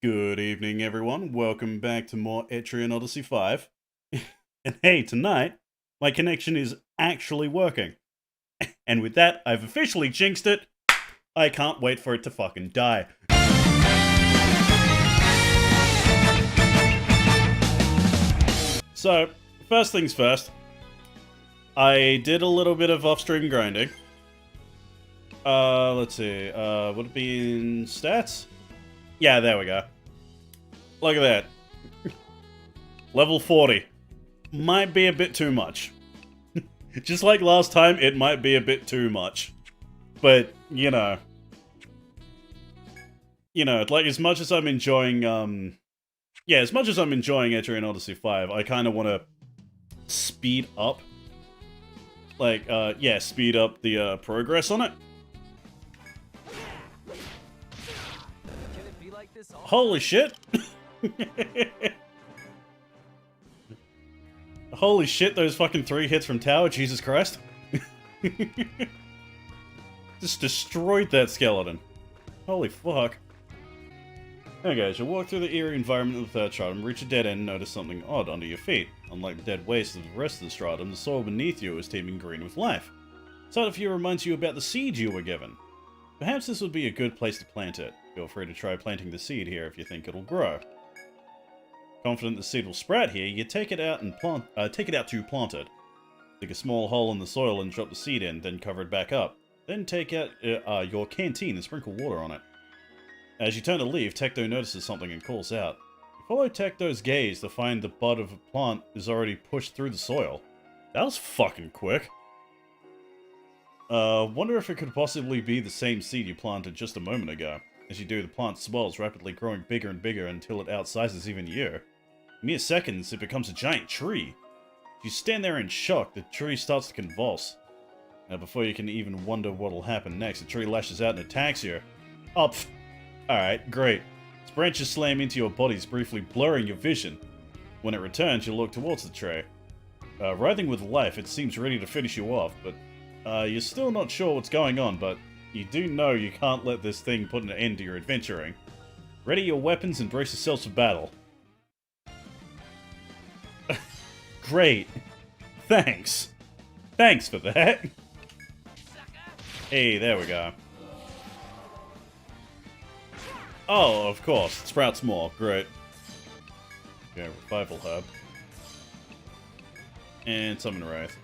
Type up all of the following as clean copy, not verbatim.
Good evening, everyone. Welcome back to more Etrian Odyssey 5. And hey, tonight, my connection is actually working. And with that, I've officially jinxed it. I can't wait for it to fucking die. So, first things first, I did a little bit of off-stream grinding. Let's see, would it be in stats? Yeah, there we go. Look at that. Level 40. Might be a bit too much. Just like last time, it might be a bit too much. But, you know, like as much as I'm enjoying, as much as I'm enjoying Etrian Odyssey 5, I kind of want to speed up, speed up the progress on it. Holy shit! Holy shit, those fucking 3 hits from tower, Jesus Christ. Just destroyed that skeleton. Holy fuck. Okay, as you walk through the eerie environment of the 3rd stratum, reach a dead end and notice something odd under your feet. Unlike the dead waste of the rest of the stratum, the soil beneath you is teeming green with life. Sight of you reminds you about the seed you were given. Perhaps this would be a good place to plant it. Feel free to try planting the seed here if you think it'll grow. Confident the seed will sprout here, you take it out to plant it. Dig a small hole in the soil and drop the seed in, then cover it back up. Then take out your canteen and sprinkle water on it. As you turn to leave, Tecto notices something and calls out. You follow Tecto's gaze to find the bud of a plant is already pushed through the soil. That was fucking quick. Wonder if it could possibly be the same seed you planted just a moment ago. As you do, the plant swells, rapidly growing bigger and bigger until it outsizes even you. In mere seconds, it becomes a giant tree. If you stand there in shock, the tree starts to convulse. Now, before you can even wonder what'll happen next, the tree lashes out and attacks you. Oh, alright, great. Its branches slam into your bodies, briefly blurring your vision. When it returns, you look towards the tree. Writhing with life, it seems ready to finish you off, but you're still not sure what's going on, but you do know you can't let this thing put an end to your adventuring. Ready your weapons and brace yourselves for battle. Great. Thanks. Thanks for that. Hey, there we go. Oh, of course. It sprouts more. Great. Okay, revival herb. And summon wraith.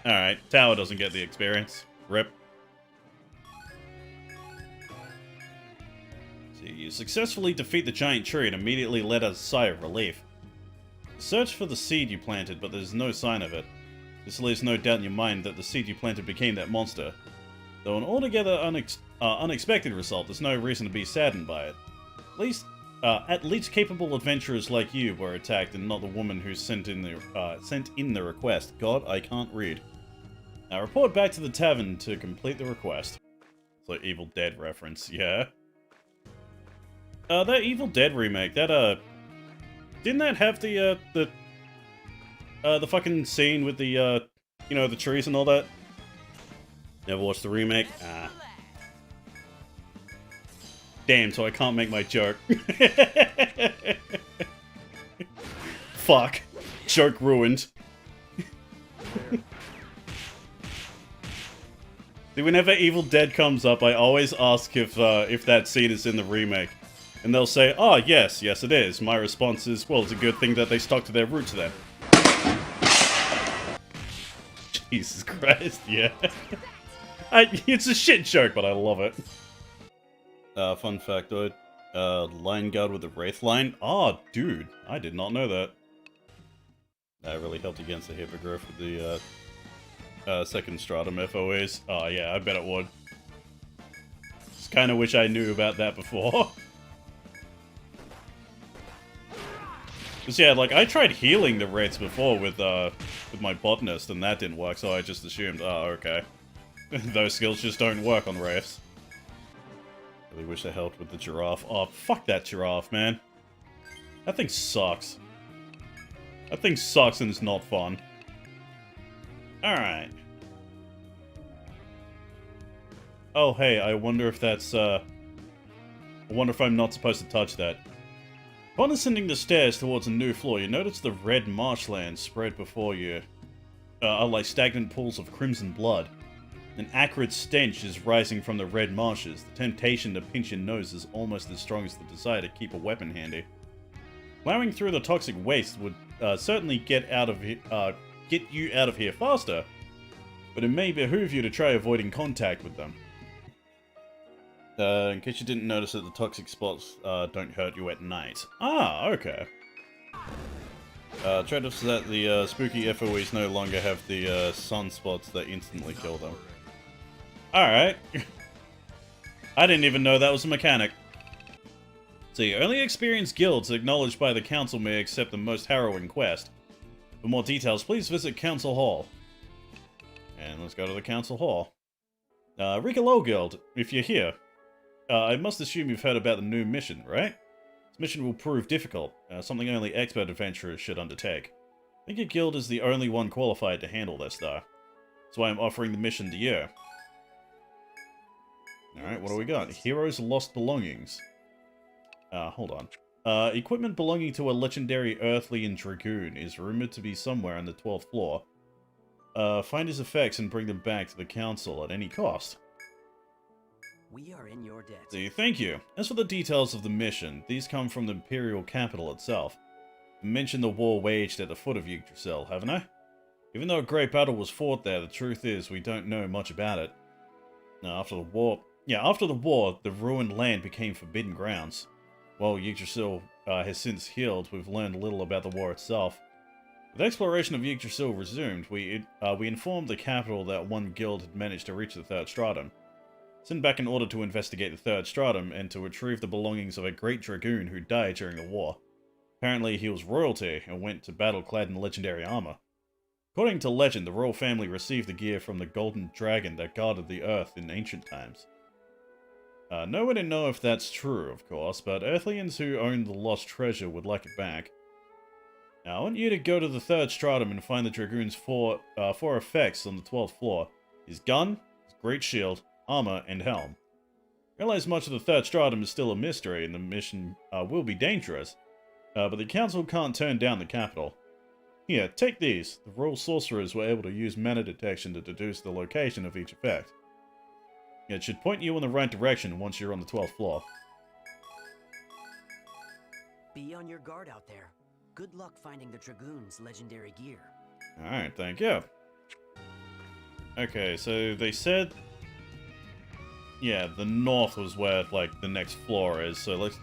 Alright, tower doesn't get the experience. Rip. So you successfully defeat the giant tree and immediately let out a sigh of relief. Search for the seed you planted, but there's no sign of it. This leaves no doubt in your mind that the seed you planted became that monster. Though an altogether unexpected result, there's no reason to be saddened by it. At least capable adventurers like you were attacked, and not the woman who sent in the request. God, I can't read. Now report back to the tavern to complete the request. It's like Evil Dead reference, yeah. That Evil Dead remake, that didn't that have the fucking scene with the the trees and all that? Never watched the remake? Ah. Damn, so I can't make my joke. Fuck. Joke ruined. See, whenever Evil Dead comes up, I always ask if that scene is in the remake. And they'll say, oh, yes, it is. My response is, well, it's a good thing that they stuck to their roots then. Jesus Christ, yeah. It's a shit joke, but I love it. Fun factoid. Line guard with a wraith line? Oh, dude, I did not know that. That really helped against the hippogriff with the, 2nd stratum FOAs. Oh, yeah, I bet it would. Just kinda wish I knew about that before. Cause yeah, like, I tried healing the wraiths before with my botanist, and that didn't work, so I just assumed, oh, okay. Those skills just don't work on wraiths. Really wish I helped with the giraffe. Oh, fuck that giraffe, man. That thing sucks. That thing sucks and it's not fun. Alright. Oh, hey, I wonder if that's, I wonder if I'm not supposed to touch that. Upon ascending the stairs towards a new floor, you notice the red marshlands spread before you are like stagnant pools of crimson blood. An acrid stench is rising from the red marshes. The temptation to pinch your nose is almost as strong as the desire to keep a weapon handy. Plowing through the toxic waste would certainly get you out of here faster, but it may behoove you to try avoiding contact with them. In case you didn't notice that the toxic spots don't hurt you at night. Ah, okay. Trade-offs is that the spooky FOEs no longer have the sunspots that instantly kill them. Alright. I didn't even know that was a mechanic. See, only experienced guilds acknowledged by the council may accept the most harrowing quest. For more details, please visit Council Hall. And let's go to the Council Hall. Ricolo Guild, if you're here. I must assume you've heard about the new mission, right? This mission will prove difficult, something only expert adventurers should undertake. I think your guild is the only one qualified to handle this, though. That's why I'm offering the mission to you. Alright, what do we got? Heroes' lost belongings. Hold on. Equipment belonging to a legendary Earthlian Dragoon is rumored to be somewhere on the 12th floor. Find his effects and bring them back to the council at any cost. We are in your debt. See, thank you. As for the details of the mission, these come from the Imperial capital itself. I mentioned the war waged at the foot of Yggdrasil, haven't I? Even though a great battle was fought there, the truth is we don't know much about it. After the war, the ruined land became forbidden grounds. While Yggdrasil has since healed, we've learned little about the war itself. With exploration of Yggdrasil resumed, we informed the capital that one guild had managed to reach the third stratum. Sent back in order to investigate the third stratum and to retrieve the belongings of a great dragoon who died during the war. Apparently he was royalty and went to battle clad in legendary armor. According to legend, the royal family received the gear from the golden dragon that guarded the earth in ancient times. No one would know if that's true, of course, but Earthlians who own the lost treasure would like it back. Now, I want you to go to the third stratum and find the dragoon's four effects on the 12th floor. His gun, his great shield, armor, and helm. Realize much of the third stratum is still a mystery and the mission will be dangerous, but the council can't turn down the capital. Here, take these. The royal sorcerers were able to use mana detection to deduce the location of each effect. It should point you in the right direction once you're on the 12th floor. Be on your guard out there. Good luck finding the Dragoon's legendary gear. Alright, thank you. Okay, so they said... yeah, the north was where, like, the next floor is, so let's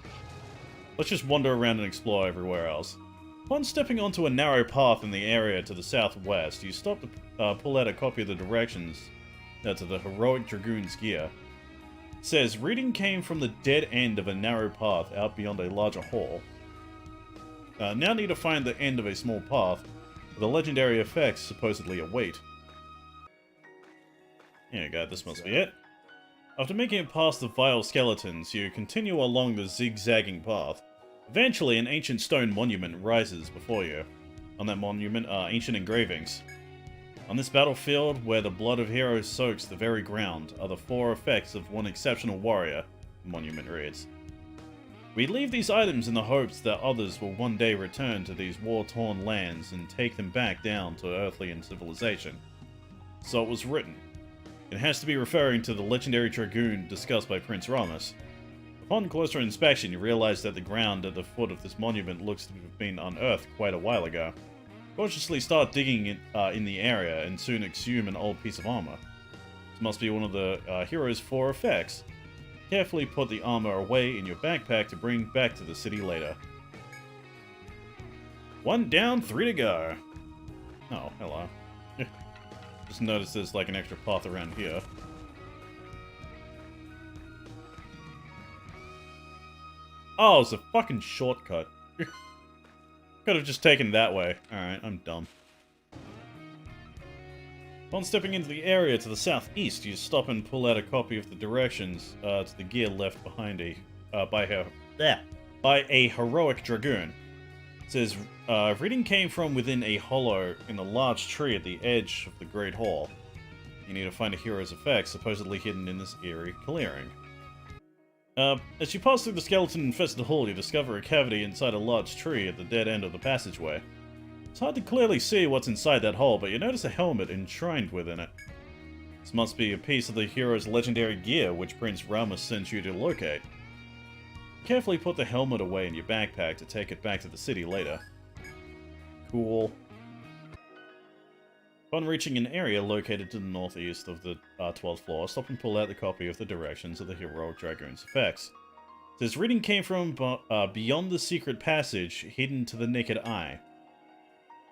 just wander around and explore everywhere else. Upon stepping onto a narrow path in the area to the southwest, you stop to pull out a copy of the directions to the heroic Dragoon's gear. It says, reading came from the dead end of a narrow path out beyond a larger hall. Now need to find the end of a small path, where the legendary effects supposedly await. Here you go, this must be it. After making it past the vile skeletons, you continue along the zigzagging path. Eventually, an ancient stone monument rises before you. On that monument are ancient engravings. On this battlefield, where the blood of heroes soaks the very ground, are the 4 effects of one exceptional warrior, the monument reads. We leave these items in the hopes that others will one day return to these war-torn lands and take them back down to Earthlian civilization. So it was written. It has to be referring to the legendary Dragoon discussed by Prince Ramus. Upon closer inspection, you realize that the ground at the foot of this monument looks to have been unearthed quite a while ago. Cautiously start digging in the area and soon exhume an old piece of armor. This must be one of the hero's 4 effects. Carefully put the armor away in your backpack to bring back to the city later. 1 down, 3 to go. Oh, hello. Just noticed there's like an extra path around here. Oh, it's a fucking shortcut. Could have just taken that way. Alright, I'm dumb. Upon stepping into the area to the southeast, you stop and pull out a copy of the directions to the gear left behind by a heroic dragoon. It says, reading came from within a hollow in a large tree at the edge of the Great Hall. You need to find a hero's effect supposedly hidden in this eerie clearing. As you pass through the skeleton-infested hall, you discover a cavity inside a large tree at the dead end of the passageway. It's hard to clearly see what's inside that hole, but you notice a helmet enshrined within it. This must be a piece of the hero's legendary gear, which Prince Ramus sent you to locate. Carefully put the helmet away in your backpack to take it back to the city later. Cool. Upon reaching an area located to the northeast of the 12th floor, stop and pull out the copy of the directions of the Heroic Dragoon's effects. This reading came from beyond the secret passage, hidden to the naked eye.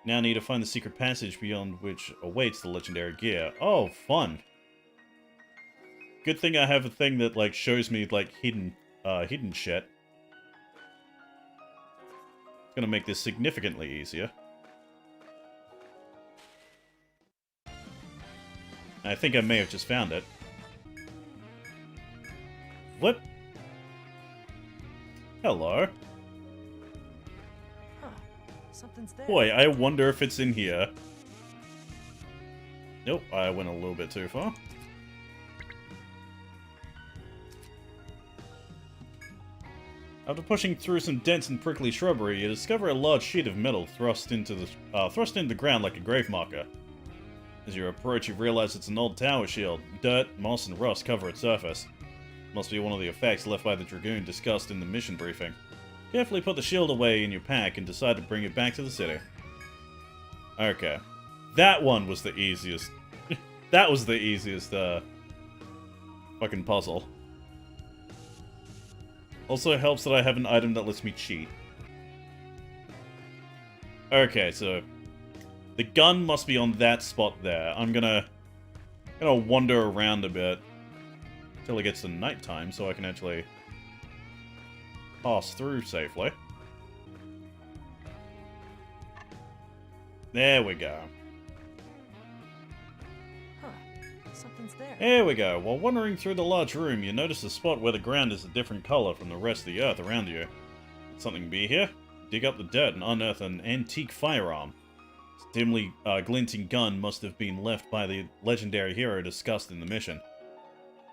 Now need to find the secret passage beyond which awaits the legendary gear. Oh, fun! Good thing I have a thing that, like, shows me, like, hidden shit. It's gonna make this significantly easier. I think I may have just found it. What? Hello. Huh. Something's there. Boy, I wonder if it's in here. Nope, I went a little bit too far. After pushing through some dense and prickly shrubbery, you discover a large sheet of metal thrust into the ground like a grave marker. As you approach, you realize it's an old tower shield. Dirt, moss, and rust cover its surface. Must be one of the effects left by the Dragoon discussed in the mission briefing. Carefully put the shield away in your pack and decide to bring it back to the city. Okay. That one was the easiest. That was the easiest, fucking puzzle. Also helps that I have an item that lets me cheat. Okay, so the gun must be on that spot there. I'm gonna wander around a bit until it gets to nighttime so I can actually pass through safely. There we go. Huh. Something's there. There we go. While wandering through the large room, you notice a spot where the ground is a different color from the rest of the earth around you. Could something be here? Dig up the dirt and unearth an antique firearm. This dimly glinting gun must have been left by the legendary hero discussed in the mission.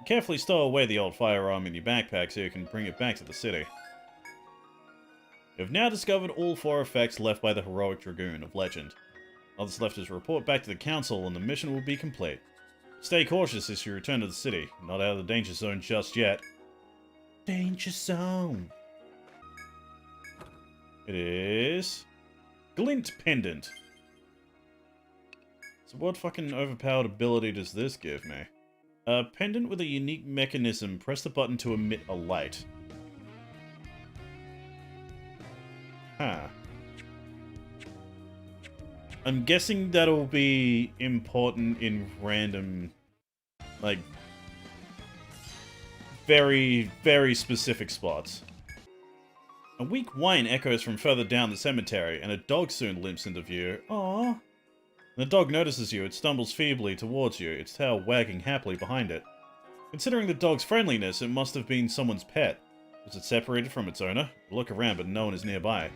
Carefully stow away the old firearm in your backpack so you can bring it back to the city. You have now discovered all 4 effects left by the Heroic Dragoon of legend. All that's left is to report back to the Council and the mission will be complete. Stay cautious as you return to the city. Not out of the danger zone just yet. Danger zone! It is... Glint Pendant. So what fucking overpowered ability does this give me? A pendant with a unique mechanism. Press the button to emit a light. Huh. I'm guessing that'll be important in random, like, very, very specific spots. A weak whine echoes from further down the cemetery, and a dog soon limps into view. Aww. The dog notices you. It stumbles feebly towards you, its tail wagging happily behind it. Considering the dog's friendliness, it must have been someone's pet. Was it separated from its owner? You look around, but no one is nearby.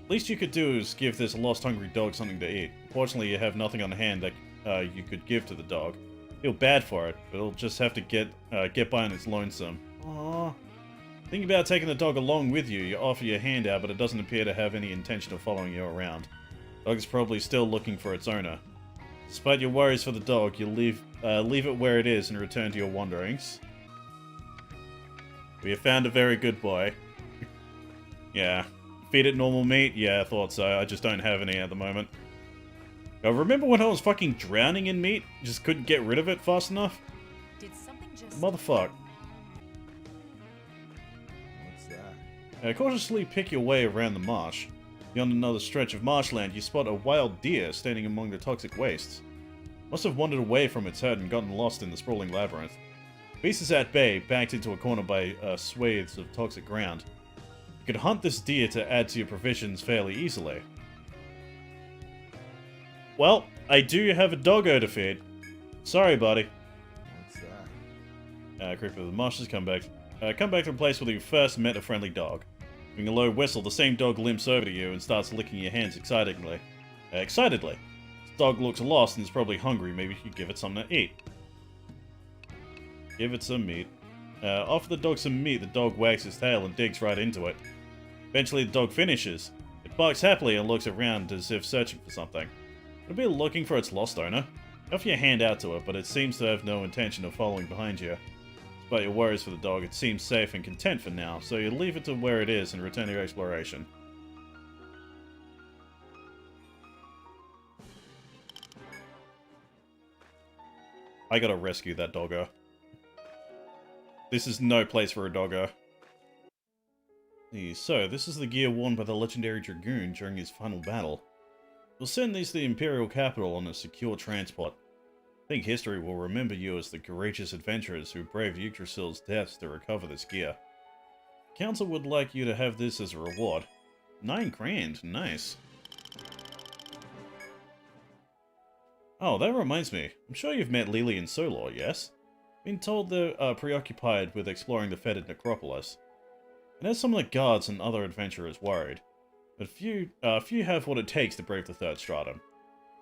Least you could do is give this lost hungry dog something to eat. Fortunately, you have nothing on hand that you could give to the dog. Feel bad for it, but it'll just have to get by on its lonesome. Aww. Thinking about taking the dog along with you, you offer your hand out, but it doesn't appear to have any intention of following you around. The dog is probably still looking for its owner. Despite your worries for the dog, you leave it where it is and return to your wanderings. We have found a very good boy. Yeah. Feed it normal meat? Yeah, I thought so. I just don't have any at the moment. I remember when I was fucking drowning in meat? Just couldn't get rid of it fast enough? Did something just... Motherfuck. What's that? Cautiously pick your way around the marsh. Beyond another stretch of marshland, you spot a wild deer standing among the toxic wastes. Must have wandered away from its herd and gotten lost in the sprawling labyrinth. The beast is at bay, backed into a corner by swathes of toxic ground. You could hunt this deer to add to your provisions fairly easily. Well, I do have a doggo to feed. Sorry, buddy. What's that? Creeper of the marshes, come back to the place where you first met a friendly dog. Giving a low whistle, the same dog limps over to you and starts licking your hands excitedly. This dog looks lost and is probably hungry. Maybe you could give it something to eat. Give it some meat. Offer the dog some meat, the dog wags his tail and digs right into it. Eventually the dog finishes. It barks happily and looks around as if searching for something. It'll be looking for its lost owner. You offer your hand out to it, but it seems to have no intention of following behind you. Despite your worries for the dog, it seems safe and content for now, so you leave it to where it is and return to your exploration. I gotta rescue that doggo. This is no place for a doggo. So, this is the gear worn by the legendary Dragoon during his final battle. We'll send these to the Imperial capital on a secure transport. I think history will remember you as the courageous adventurers who braved Yggdrasil's deaths to recover this gear. The Council would like you to have this as a reward. 9 grand, nice. Oh, that reminds me. I'm sure you've met Lily and Solor, yes? Been told they're preoccupied with exploring the fetid necropolis. It has some of the guards and other adventurers worried, but few have what it takes to brave the third stratum.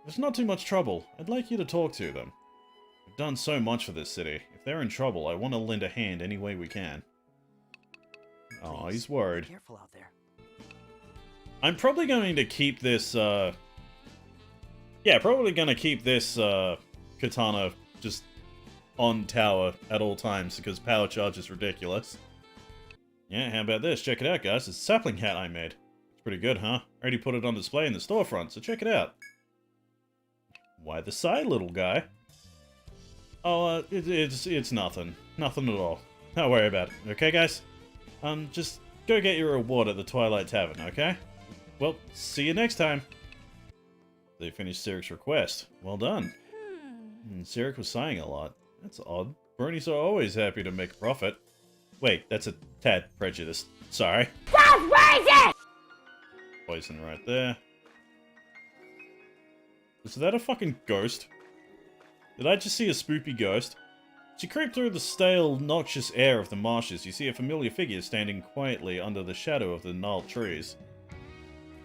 If it's not too much trouble, I'd like you to talk to them. We've done so much for this city. If they're in trouble, I want to lend a hand any way we can. Oh, he's worried. Be careful out there. I'm probably going to keep this, yeah, probably going to keep this, katana just on tower at all times, because power charge is ridiculous. Yeah, how about this? Check it out, guys. It's a sapling hat I made. It's pretty good, huh? I already put it on display in the storefront, so check it out. Why the side, little guy? Oh, it's nothing. Nothing at all. Don't worry about it, okay, guys? Just go get your reward at the Twilight Tavern, okay? Well, see you next time. They finished Siric's request. Well done. Siric was sighing a lot. That's odd. Bronies are always happy to make a profit. Wait, that's a tad prejudiced. Sorry. That's racist! Poison right there. Is that a fucking ghost? Did I just see a spoopy ghost? As you creep through the stale, noxious air of the marshes, you see a familiar figure standing quietly under the shadow of the gnarled trees.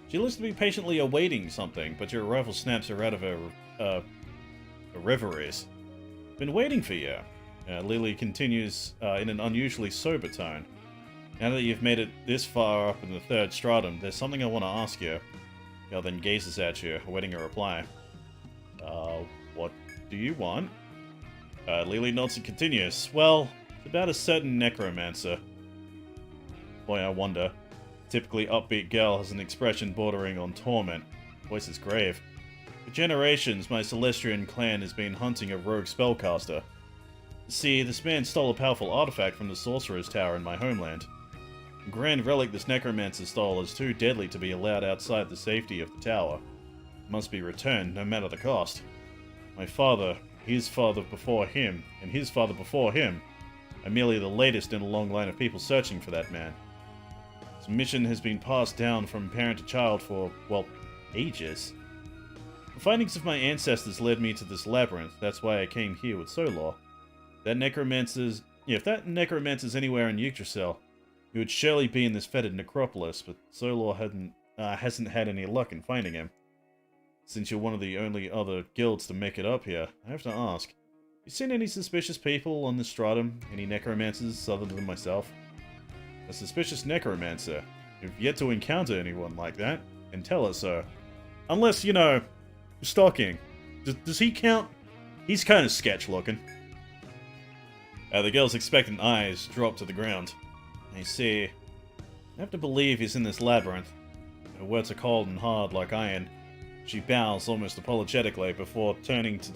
She looks to be patiently awaiting something, but your rifle snaps her out of her reveries. Been waiting for you. Lily continues in an unusually sober tone. Now that you've made it this far up in the third stratum, there's something I want to ask you. Girl then gazes at you, awaiting a reply. What do you want? Lily nods and continues. Well, it's about a certain necromancer. Boy, I wonder. Typically upbeat girl has an expression bordering on torment. Voice is grave. For generations, my Celestian clan has been hunting a rogue spellcaster. See, this man stole a powerful artifact from the Sorcerer's Tower in my homeland. The grand relic this necromancer stole is too deadly to be allowed outside the safety of the tower. It must be returned, no matter the cost. My father, his father before him, and his father before him are merely the latest in a long line of people searching for that man. His mission has been passed down from parent to child for, well, ages. The findings of my ancestors led me to this labyrinth, that's why I came here with Solor. If that necromancer's anywhere in Yggdrasil, he would surely be in this fetid necropolis, but Solor hasn't had any luck in finding him. Since you're one of the only other guilds to make it up here, I have to ask, you seen any suspicious people on this stratum? Any necromancers other than myself? A suspicious necromancer. You've yet to encounter anyone like that, and tell us so. Unless, you know, stalking. Does he count? He's kind of sketch looking. The girl's expectant eyes drop to the ground. I see. I have to believe he's in this labyrinth. Her words are cold and hard like iron. She bows almost apologetically before turning to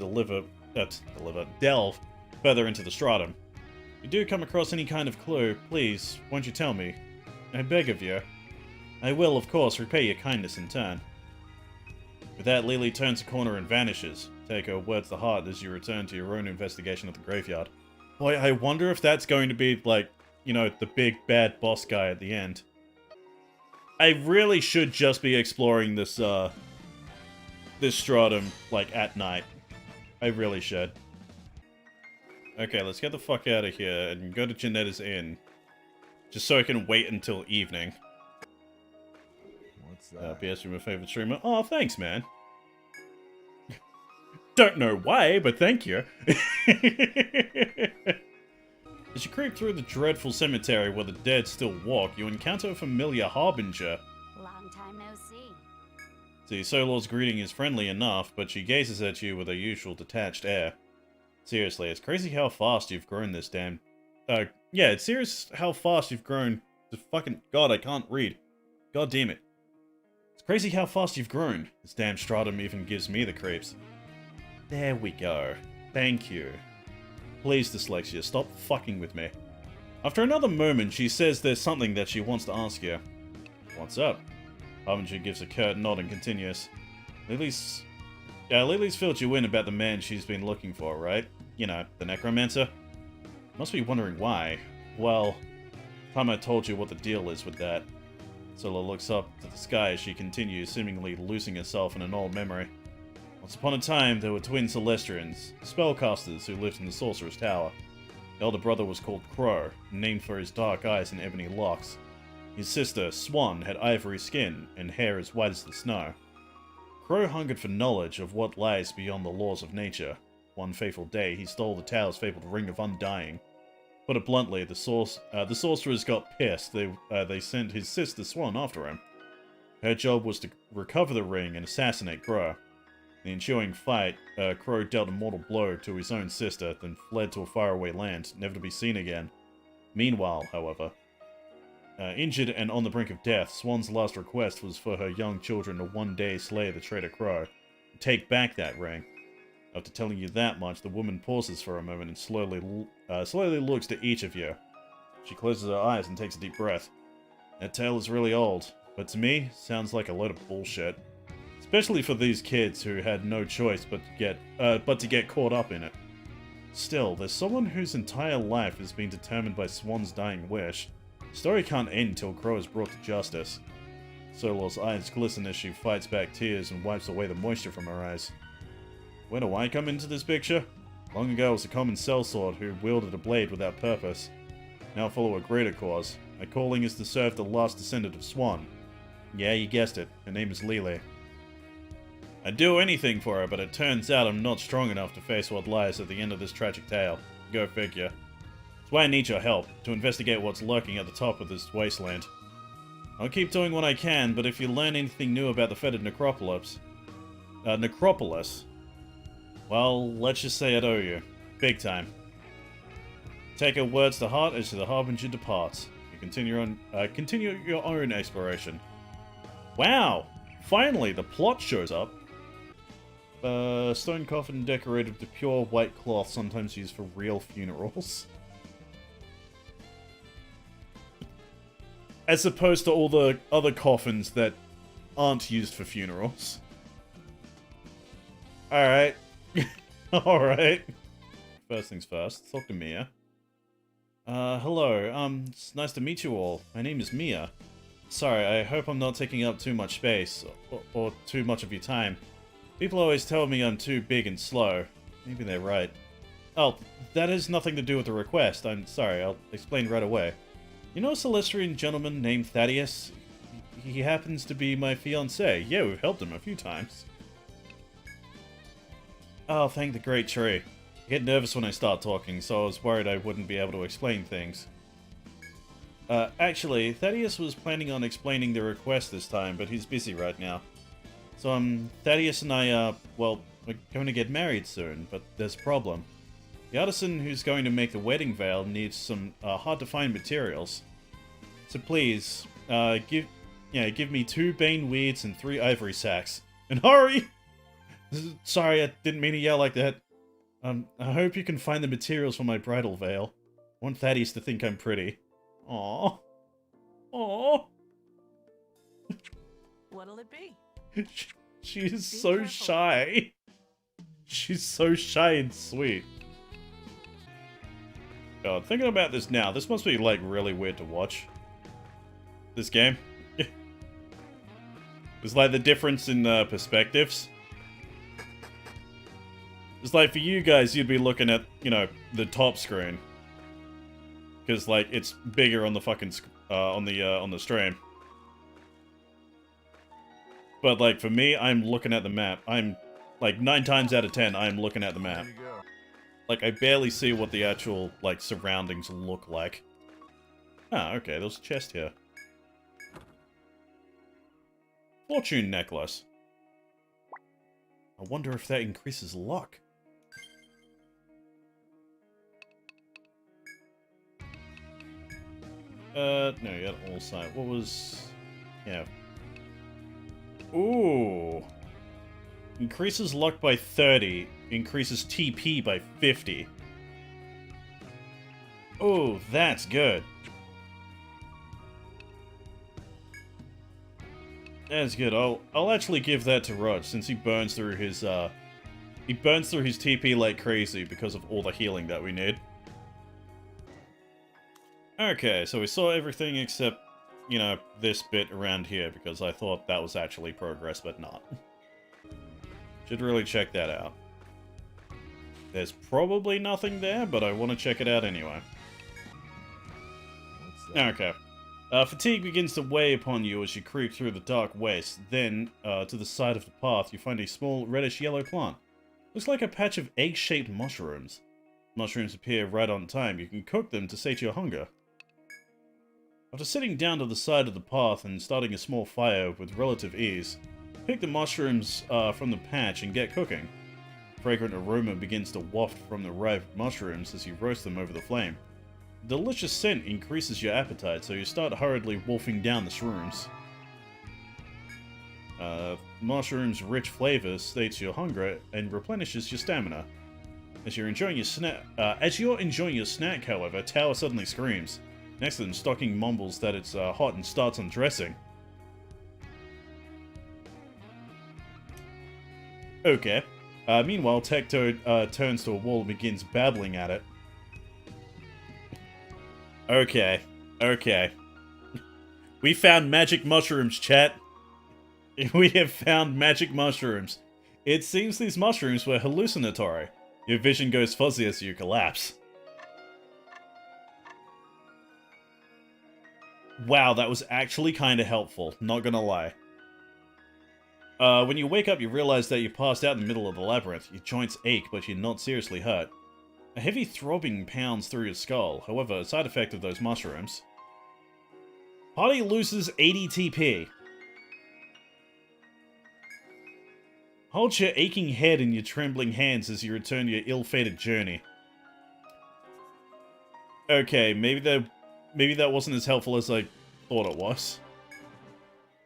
delve further into the stratum. If you do come across any kind of clue, please, won't you tell me? I beg of you. I will, of course, repay your kindness in turn. With that, Lily turns a corner and vanishes. Take her words to heart as you return to your own investigation of the graveyard. Boy, I wonder if that's going to be, like, you know, the big bad boss guy at the end. I really should just be exploring this, this stratum, like, at night. I really should. Okay, let's get the fuck out of here and go to Janetta's Inn. Just so I can wait until evening. What's that? PS, you're my favorite streamer. Oh, thanks, man. Don't know why, but thank you. As you creep through the dreadful cemetery where the dead still walk, you encounter a familiar harbinger. Long time no see. The Solor's greeting is friendly enough, but she gazes at you with her usual detached air. Seriously, it's crazy how fast you've grown this damn... yeah, it's serious how fast you've grown. The fucking... God, I can't read. God damn it. It's crazy how fast you've grown. This damn stratum even gives me the creeps. There we go. Thank you. Please, dyslexia, stop fucking with me. After another moment, she says there's something that she wants to ask you. What's up? Harbinger gives a curt nod and continues. Lily's filled you in about the man she's been looking for, right? You know, the necromancer? Must be wondering why. Well, time I told you what the deal is with that. Sola looks up to the sky as she continues, seemingly losing herself in an old memory. Once upon a time, there were twin Celestians, spellcasters who lived in the Sorcerer's Tower. The elder brother was called Crow, named for his dark eyes and ebony locks. His sister, Swan, had ivory skin and hair as white as the snow. Crow hungered for knowledge of what lies beyond the laws of nature. One fateful day, he stole the tower's fabled Ring of Undying. Put it bluntly, the sorcerers got pissed. They sent his sister, Swan, after him. Her job was to recover the ring and assassinate Crow. In the ensuing fight, Crow dealt a mortal blow to his own sister, then fled to a faraway land, never to be seen again. Meanwhile, however, injured and on the brink of death, Swan's last request was for her young children to one day slay the traitor Crow, and take back that ring. After telling you that much, the woman pauses for a moment and slowly looks to each of you. She closes her eyes and takes a deep breath. That tale is really old, but to me, sounds like a load of bullshit. Especially for these kids who had no choice but to get caught up in it. Still, there's someone whose entire life has been determined by Swan's dying wish. The story can't end till Crow is brought to justice. Solor's eyes glisten as she fights back tears and wipes away the moisture from her eyes. Where do I come into this picture? Long ago I was a common sellsword who wielded a blade without purpose. Now I follow a greater cause. My calling is to serve the last descendant of Swan. Yeah, you guessed it. Her name is Lily. I'd do anything for her, but it turns out I'm not strong enough to face what lies at the end of this tragic tale. Go figure. That's why I need your help, to investigate what's lurking at the top of this wasteland. I'll keep doing what I can, but if you learn anything new about the fetid necropolis, well, let's just say I owe you. Big time. Take her words to heart as the Harbinger departs. You continue your own exploration. Wow! Finally, the plot shows up. Stone coffin decorated with pure white cloth, sometimes used for real funerals. As opposed to all the other coffins that aren't used for funerals. Alright. Alright. First things first, talk to Mia. Hello, it's nice to meet you all. My name is Mia. Sorry, I hope I'm not taking up too much space, or too much of your time. People always tell me I'm too big and slow. Maybe they're right. Oh, that has nothing to do with the request. I'm sorry, I'll explain right away. You know a Celestian gentleman named Thaddeus? He happens to be my fiancé. Yeah, we've helped him a few times. Oh, thank the great tree. I get nervous when I start talking, so I was worried I wouldn't be able to explain things. Actually, Thaddeus was planning on explaining the request this time, but he's busy right now. So, Thaddeus and I, well, we're going to get married soon, but there's a problem. The artisan who's going to make the wedding veil needs some, hard-to-find materials. So please, give me 2 bane weeds and 3 ivory sacks. And hurry! Sorry, I didn't mean to yell like that. I hope you can find the materials for my bridal veil. I want Thaddeus to think I'm pretty. Aww. Aww. What'll it be? She's so shy. She's so shy and sweet. God, thinking about this now, this must be, like, really weird to watch. This game. It's like the difference in perspectives. It's like for you guys, you'd be looking at, you know, the top screen. Because, like, it's bigger on the fucking, on the stream. But, like, for me, I'm looking at the map. I'm, like, 9 times out of 10, I'm looking at the map. There you go. Like, I barely see what the actual, like, surroundings look like. Ah, okay, there's a chest here. Fortune necklace. I wonder if that increases luck. No, you got all side. What was... Yeah. Ooh. Increases luck by 30. Increases TP by 50. Oh, that's good. That's good. I'll actually give that to Raj, since he burns through his TP like crazy because of all the healing that we need. Okay, so we saw everything except, you know, this bit around here, because I thought that was actually progress, but not. Should really check that out. There's probably nothing there, but I want to check it out anyway. Okay. Fatigue begins to weigh upon you as you creep through the dark waste. Then, to the side of the path, you find a small reddish-yellow plant. Looks like a patch of egg-shaped mushrooms. Mushrooms appear right on time. You can cook them to sate your hunger. After sitting down to the side of the path and starting a small fire with relative ease, pick the mushrooms from the patch and get cooking. Fragrant aroma begins to waft from the ripe mushrooms as you roast them over the flame. The delicious scent increases your appetite, so you start hurriedly wolfing down the shrooms. Mushrooms' rich flavor sates your hunger and replenishes your stamina. As you're enjoying your snack, however, Tower suddenly screams. Next to them, Stocking mumbles that it's hot and starts undressing. Okay. Meanwhile, Tectoad turns to a wall and begins babbling at it. Okay. We found magic mushrooms, chat. We have found magic mushrooms. It seems these mushrooms were hallucinatory. Your vision goes fuzzy as you collapse. Wow, that was actually kind of helpful, not gonna lie. When you wake up, you realize that you passed out in the middle of the labyrinth. Your joints ache, but you're not seriously hurt. A heavy throbbing pounds through your skull, however, a side effect of those mushrooms. Party loses 80 TP. Hold your aching head in your trembling hands as you return your ill-fated journey. Okay, maybe that wasn't as helpful as I thought it was.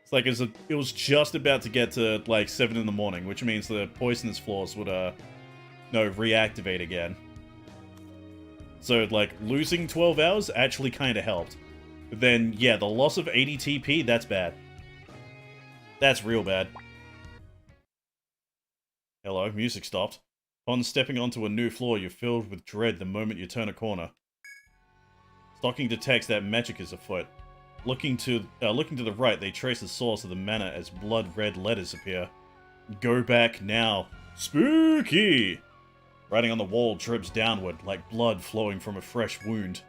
It's like it was just about to get to like 7 in the morning, which means the poisonous floors would reactivate again. So like losing 12 hours actually kind of helped. But then yeah, the loss of 80 TP, that's bad. That's real bad. Hello, music stopped. Upon stepping onto a new floor, you're filled with dread the moment you turn a corner. Stocking detects that magic is afoot. Looking to the right, they trace the source of the mana as blood-red letters appear. Go back now. Spooky! Writing on the wall drips downward, like blood flowing from a fresh wound.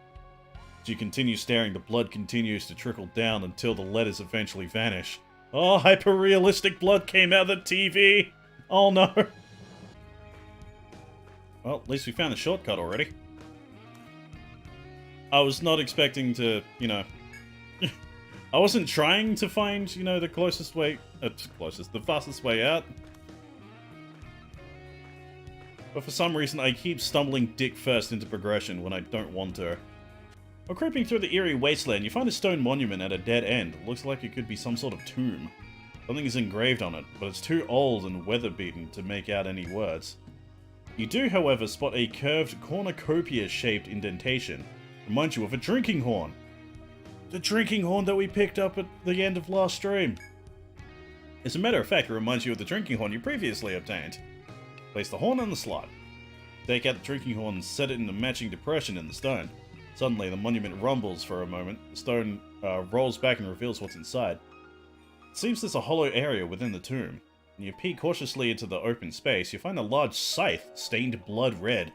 As you continue staring, the blood continues to trickle down until the letters eventually vanish. Oh, hyper-realistic blood came out of the TV! Oh no! Well, at least we found the shortcut already. I was not expecting to, you know... I wasn't trying to find, you know, the closest way... the fastest way out. But for some reason, I keep stumbling dick first into progression when I don't want to. While creeping through the eerie wasteland, you find a stone monument at a dead end. It looks like it could be some sort of tomb. Something is engraved on it, but it's too old and weather-beaten to make out any words. You do, however, spot a curved cornucopia-shaped indentation. Reminds you of a drinking horn. The drinking horn that we picked up at the end of last stream. As a matter of fact, it reminds you of the drinking horn you previously obtained. Place the horn in the slot. Take out the drinking horn and set it in a matching depression in the stone. Suddenly, the monument rumbles for a moment. The stone rolls back and reveals what's inside. It seems there's a hollow area within the tomb. When you peek cautiously into the open space, you find a large scythe stained blood red.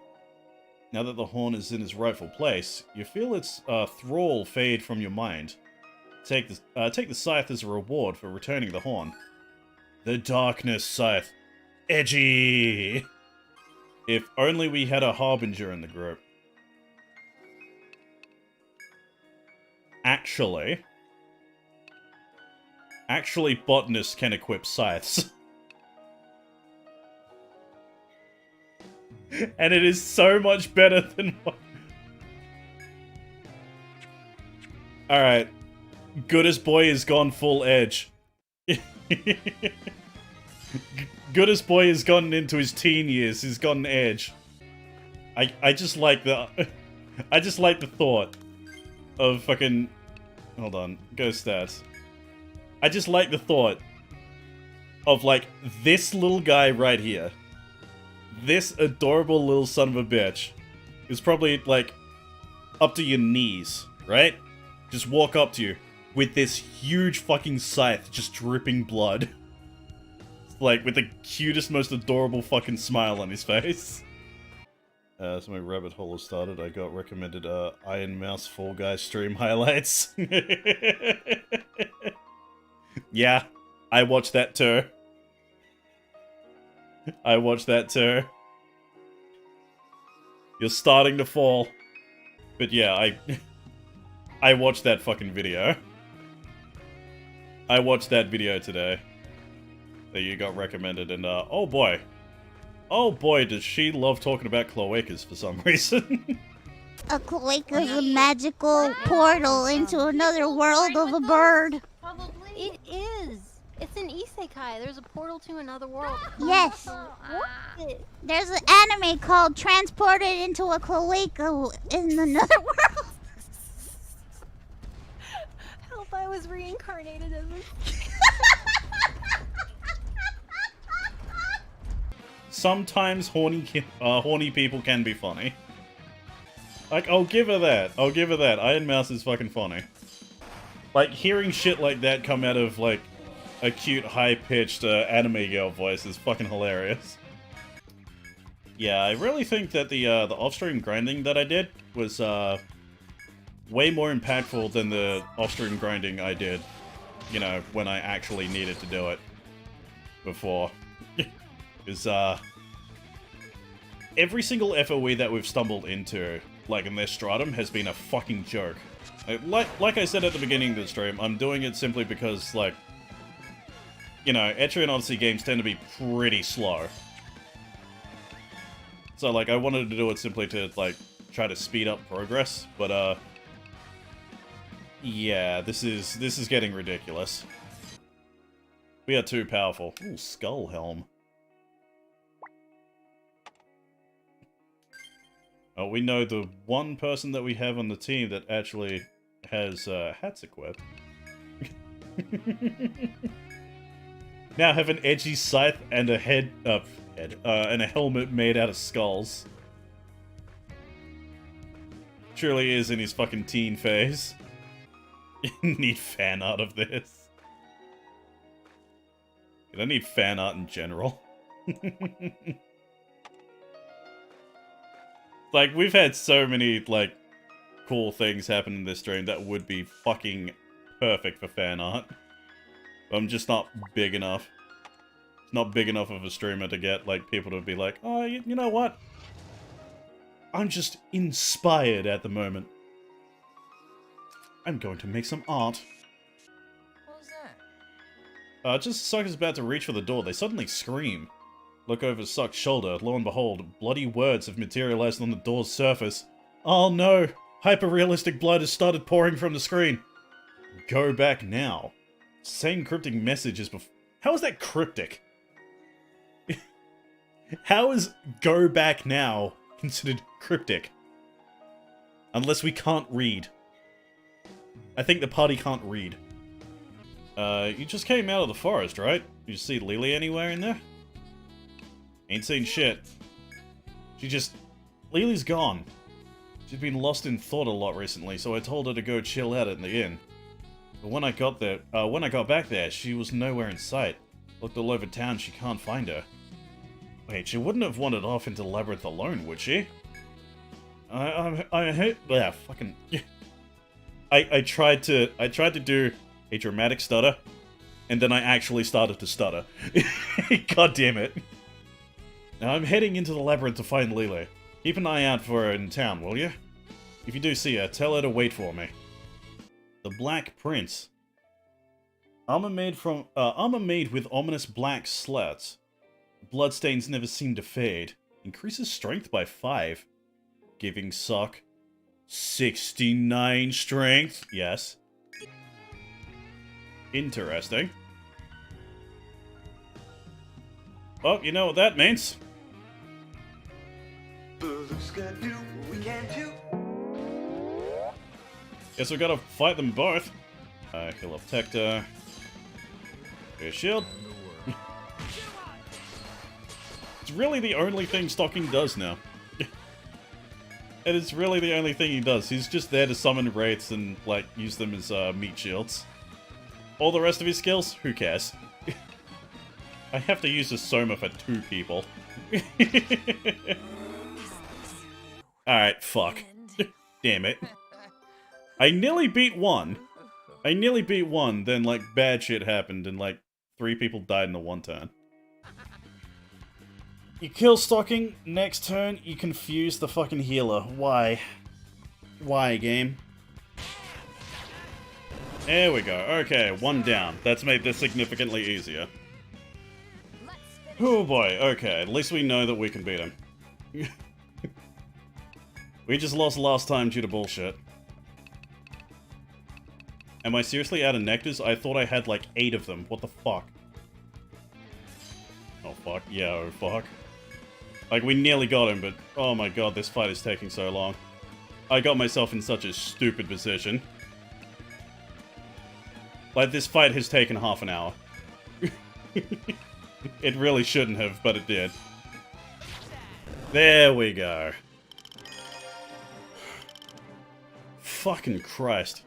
Now that the horn is in its rightful place, you feel its thrall fade from your mind. Take the scythe as a reward for returning the horn. The Darkness Scythe. Edgy! If only we had a Harbinger in the group. Actually, botanists can equip scythes. And it is so much better than what... Alright. Goodest boy has gone full edge. Goodest boy has gotten into his teen years. He's gotten edge. I just like the... I just like the thought of fucking... Hold on. Go stats. I just like the thought of, like, this little guy right here. This adorable little son of a bitch is probably, like, up to your knees, right? Just walk up to you with this huge fucking scythe just dripping blood. Like, with the cutest, most adorable fucking smile on his face. So my rabbit hole has started. I got recommended Iron Mouse Fall Guy stream highlights. Yeah, I watched that too. I watched that too. You're starting to fall. But yeah, I watched that fucking video. I watched that video today. That you got recommended, and oh boy. Oh boy, does she love talking about cloacas for some reason. A cloaca is a magical portal into another world of a bird. Probably. It is. It's an isekai. There's a portal to another world. Yes. What? There's an anime called Transported into a Cloaca in Another World. Help, I was reincarnated as a... Sometimes horny people can be funny. Like, I'll give her that. I'll give her that. Iron Mouse is fucking funny. Like, hearing shit like that come out of, like, a cute, high-pitched anime girl voice is fucking hilarious. Yeah, I really think that the off-stream grinding that I did was, way more impactful than the off-stream grinding I did, you know, when I actually needed to do it before. Because, every single FOE that we've stumbled into, like in this stratum, has been a fucking joke. Like I said at the beginning of the stream, I'm doing it simply because, like, you know, Etrian Odyssey games tend to be pretty slow. So, like, I wanted to do it simply to, like, try to speed up progress, but, yeah, this is getting ridiculous. We are too powerful. Ooh, Skull Helm. Oh, we know the one person that we have on the team that actually has hats equipped. Now have an edgy scythe and a and a helmet made out of skulls. Truly is in his fucking teen phase. Need fan art of this. I don't need fan art in general. Like, we've had so many, like, cool things happen in this stream that would be fucking perfect for fan art. But I'm just not big enough. It's not big enough of a streamer to get, like, people to be like, oh, you know what? I'm just inspired at the moment. I'm going to make some art. What was that? Just Sucker's about to reach for the door. They suddenly scream. Look over Suck's shoulder. Lo and behold, bloody words have materialized on the door's surface. Oh no! Hyper-realistic blood has started pouring from the screen. Go back now. Same cryptic message as before. How is that cryptic? How is go back now considered cryptic? Unless we can't read. I think the party can't read. You just came out of the forest, right? Did you see Lily anywhere in there? Ain't seen shit. Lily's gone. She's been lost in thought a lot recently, so I told her to go chill out at the inn. But when I got back there, she was nowhere in sight. Looked all over town, she can't find her. Wait, she wouldn't have wandered off into the labyrinth alone, would she? I hate... Yeah, fucking... I tried to do a dramatic stutter, and then I actually started to stutter. God damn it. Now I'm heading into the labyrinth to find Lily. Keep an eye out for her in town, will you? If you do see her, tell her to wait for me. The Black Prince. Armor made with ominous black slats. Bloodstains never seem to fade. Increases strength by 5. Giving Sock 69 strength. Yes. Interesting. Well, you know what that means. Guess we gotta fight them both. Heal up Tector. Your shield. It's really the only thing Stocking does now. It is really the only thing he does. He's just there to summon wraiths and, like, use them as meat shields. All the rest of his skills? Who cares? I have to use a Soma for 2 people. Alright, fuck. Damn it. I nearly beat one. Then, like, bad shit happened and, like, 3 people died in the one turn. You kill Stocking, next turn you confuse the fucking healer. Why? Why, game? There we go. Okay, 1 down. That's made this significantly easier. Oh boy, okay, at least we know that we can beat him. We just lost last time due to bullshit. Am I seriously out of nectars? I thought I had like 8 of them. What the fuck? Oh fuck, yeah, oh fuck. Like, we nearly got him, but oh my god, this fight is taking so long. I got myself in such a stupid position. Like, this fight has taken half an hour. It really shouldn't have, but it did. There we go. Fucking Christ.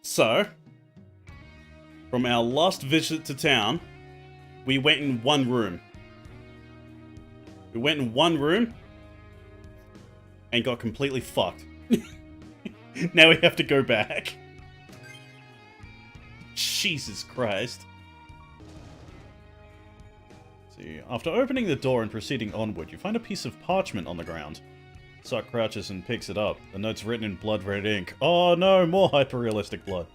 So, from our last visit to town, we went in 1 room. We went in 1 room and got completely fucked. Now we have to go back. Jesus Christ. See, after opening the door and proceeding onward, you find a piece of parchment on the ground. Sock crouches and picks it up. The note's written in blood-red ink. Oh no, more hyper-realistic blood.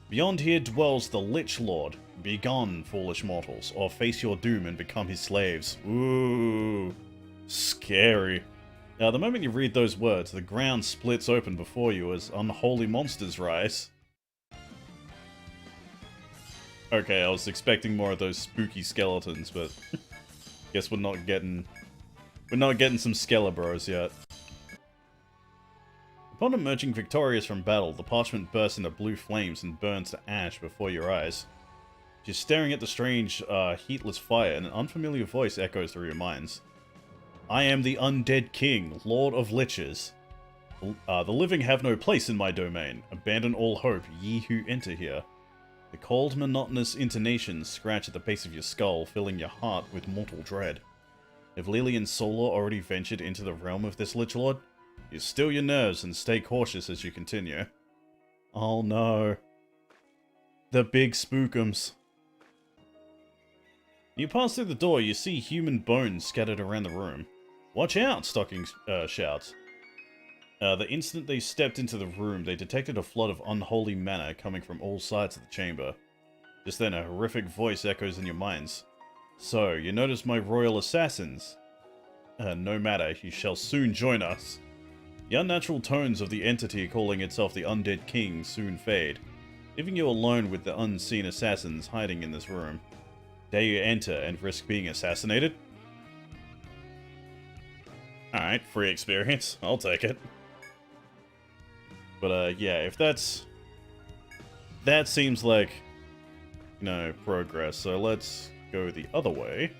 Beyond here dwells the Lich Lord. Begone, foolish mortals, or face your doom and become his slaves. Ooh, scary. Now, the moment you read those words, the ground splits open before you as unholy monsters rise. Okay, I was expecting more of those spooky skeletons, but guess we're not getting some Skelebros yet. Upon emerging victorious from battle, the parchment bursts into blue flames and burns to ash before your eyes. You're staring at the strange, heatless fire, and an unfamiliar voice echoes through your minds. I am the Undead King, Lord of Liches. The living have no place in my domain. Abandon all hope, ye who enter here. The cold, monotonous intonations scratch at the base of your skull, filling your heart with mortal dread. Have Lily and Solar already ventured into the realm of this Lich Lord? You still your nerves and stay cautious as you continue. Oh no. The big spookums. You pass through the door, you see human bones scattered around the room. Watch out, Stocking shouts. The instant they stepped into the room, they detected a flood of unholy mana coming from all sides of the chamber. Just then, a horrific voice echoes in your minds. So, you notice my royal assassins? No matter, you shall soon join us. The unnatural tones of the entity calling itself the Undead King soon fade, leaving you alone with the unseen assassins hiding in this room. Dare you enter and risk being assassinated? Alright, free experience. I'll take it. But, yeah, if that's... That seems like, you know, progress, so let's go the other way.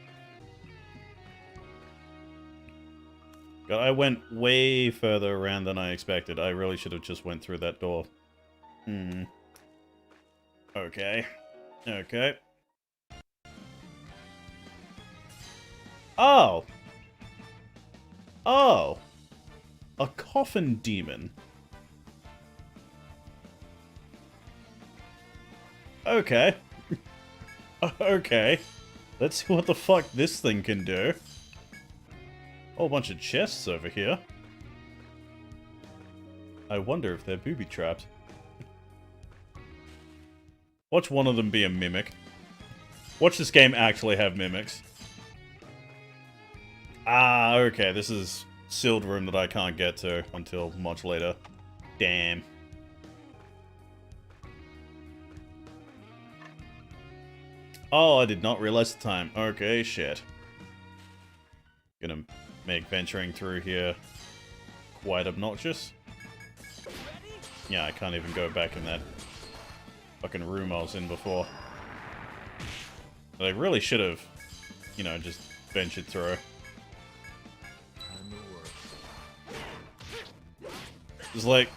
God, I went way further around than I expected. I really should have just went through that door. Okay. Okay. Oh! Oh! A coffin demon. Okay. Okay. Let's see what the fuck this thing can do. Whole bunch of chests over here. I wonder if they're booby-trapped. Watch one of them be a mimic. Watch this game actually have mimics. Ah, okay, this is sealed room that I can't get to until much later. Damn. Oh, I did not realize the time. Okay, shit. Gonna make venturing through here quite obnoxious. Yeah, I can't even go back in that fucking room I was in before. But I really should have, you know, just ventured through. It's like,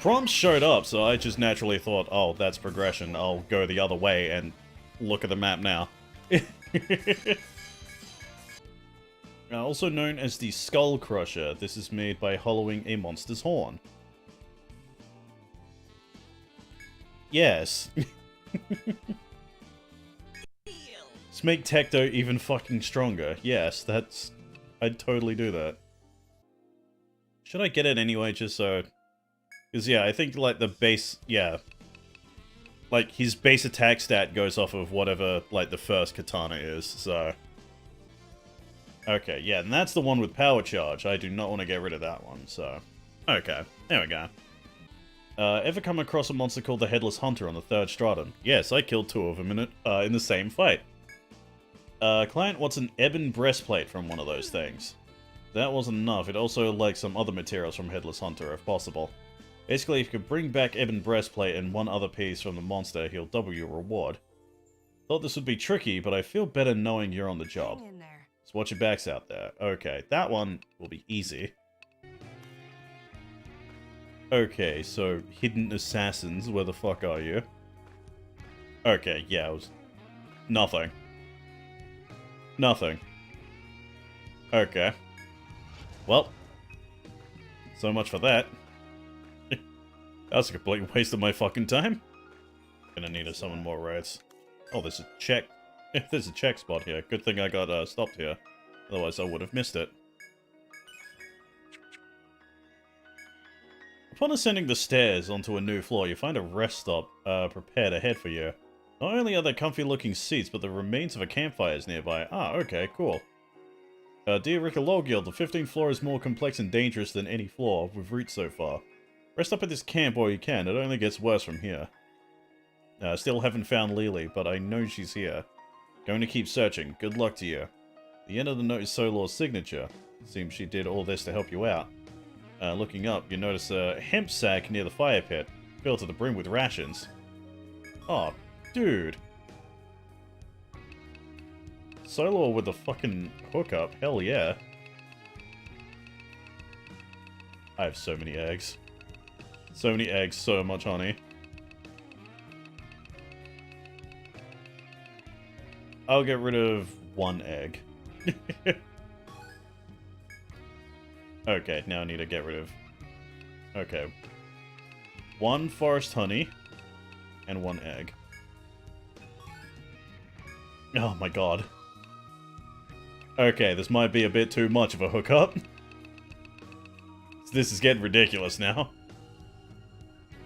prompts showed up, so I just naturally thought, oh, that's progression. I'll go the other way and look at the map now. Also known as the Skull Crusher, this is made by hollowing a monster's horn. Yes. Let's make Tecto even fucking stronger. Yes, that's... I'd totally do that. Should I get it anyway, just so... Because, yeah, I think, like, the base... Yeah. Like, his base attack stat goes off of whatever, like, the first katana is, so... Okay, yeah, and that's the one with power charge. I do not want to get rid of that one, so... Okay, there we go. Ever come across a monster called the Headless Hunter on the 3rd Stratum? Yes, I killed 2 of them in the same fight. Client wants an ebon breastplate from one of those things. That wasn't enough, it also likes some other materials from Headless Hunter, if possible. Basically, if you could bring back ebon breastplate and one other piece from the monster, he'll double your reward. Thought this would be tricky, but I feel better knowing you're on the job. So watch your backs out there. Okay, that one will be easy. Okay, so hidden assassins, where the fuck are you? Okay, yeah, it was... Nothing. Nothing. Okay. Well. So much for that. That's a complete waste of my fucking time. Gonna need to summon more raids. Oh, there's a check. There's a check spot here. Good thing I got stopped here. Otherwise I would have missed it. Upon ascending the stairs onto a new floor, you find a rest stop prepared ahead for you. Not only are there comfy looking seats, but the remains of a campfire is nearby. Ah, okay, cool. Dear Ricologil, the 15th floor is more complex and dangerous than any floor we've reached so far. Rest up at this camp while you can, it only gets worse from here. Still haven't found Lily, but I know she's here. Going to keep searching. Good luck to you. The end of the note is Solar's signature. Seems she did all this to help you out. Looking up, you notice a hemp sack near the fire pit, filled to the brim with rations. Oh, dude. Solar with the fucking hookup, hell yeah. I have so many eggs. So many eggs, so much honey. I'll get rid of 1 egg. Okay, now I need to get rid of... Okay. 1 forest honey, and 1 egg. Oh my god. Okay, this might be a bit too much of a hookup. This is getting ridiculous now.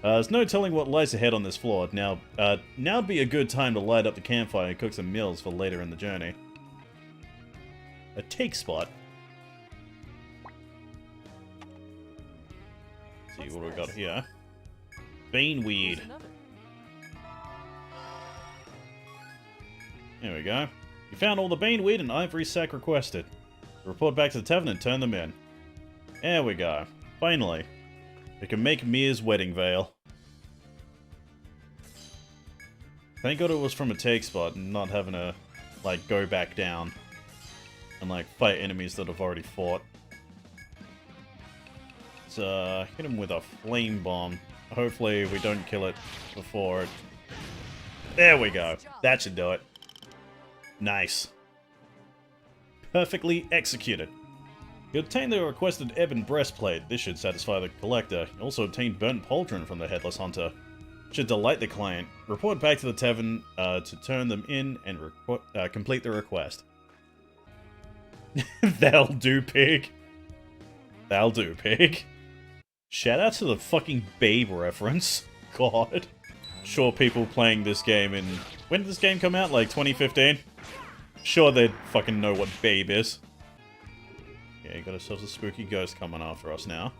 There's no telling what lies ahead on this floor. Now'd be a good time to light up the campfire and cook some meals for later in the journey. A take spot. See what we got here. Baneweed. There we go. You found all the baneweed and ivory sack requested. Report back to the tavern and turn them in. There we go. Finally. We can make Mia's wedding veil. Thank God it was from a take spot and not having to, like, go back down and, like, fight enemies that have already fought. Let's, hit him with a flame bomb. Hopefully we don't kill it before it... There we go. That should do it. Nice. Perfectly executed. You obtained the requested ebon breastplate. This should satisfy the collector. You also obtained burnt pauldron from the Headless Hunter. should delight the client. Report back to the tavern to turn them in and complete the request. That'll do, pig. That'll do, pig. Shout out to the fucking Babe reference. God. Sure, people playing this game in... When did this game come out? Like 2015? Sure, they'd fucking know what Babe is. Yeah, got ourselves a spooky ghost coming after us now.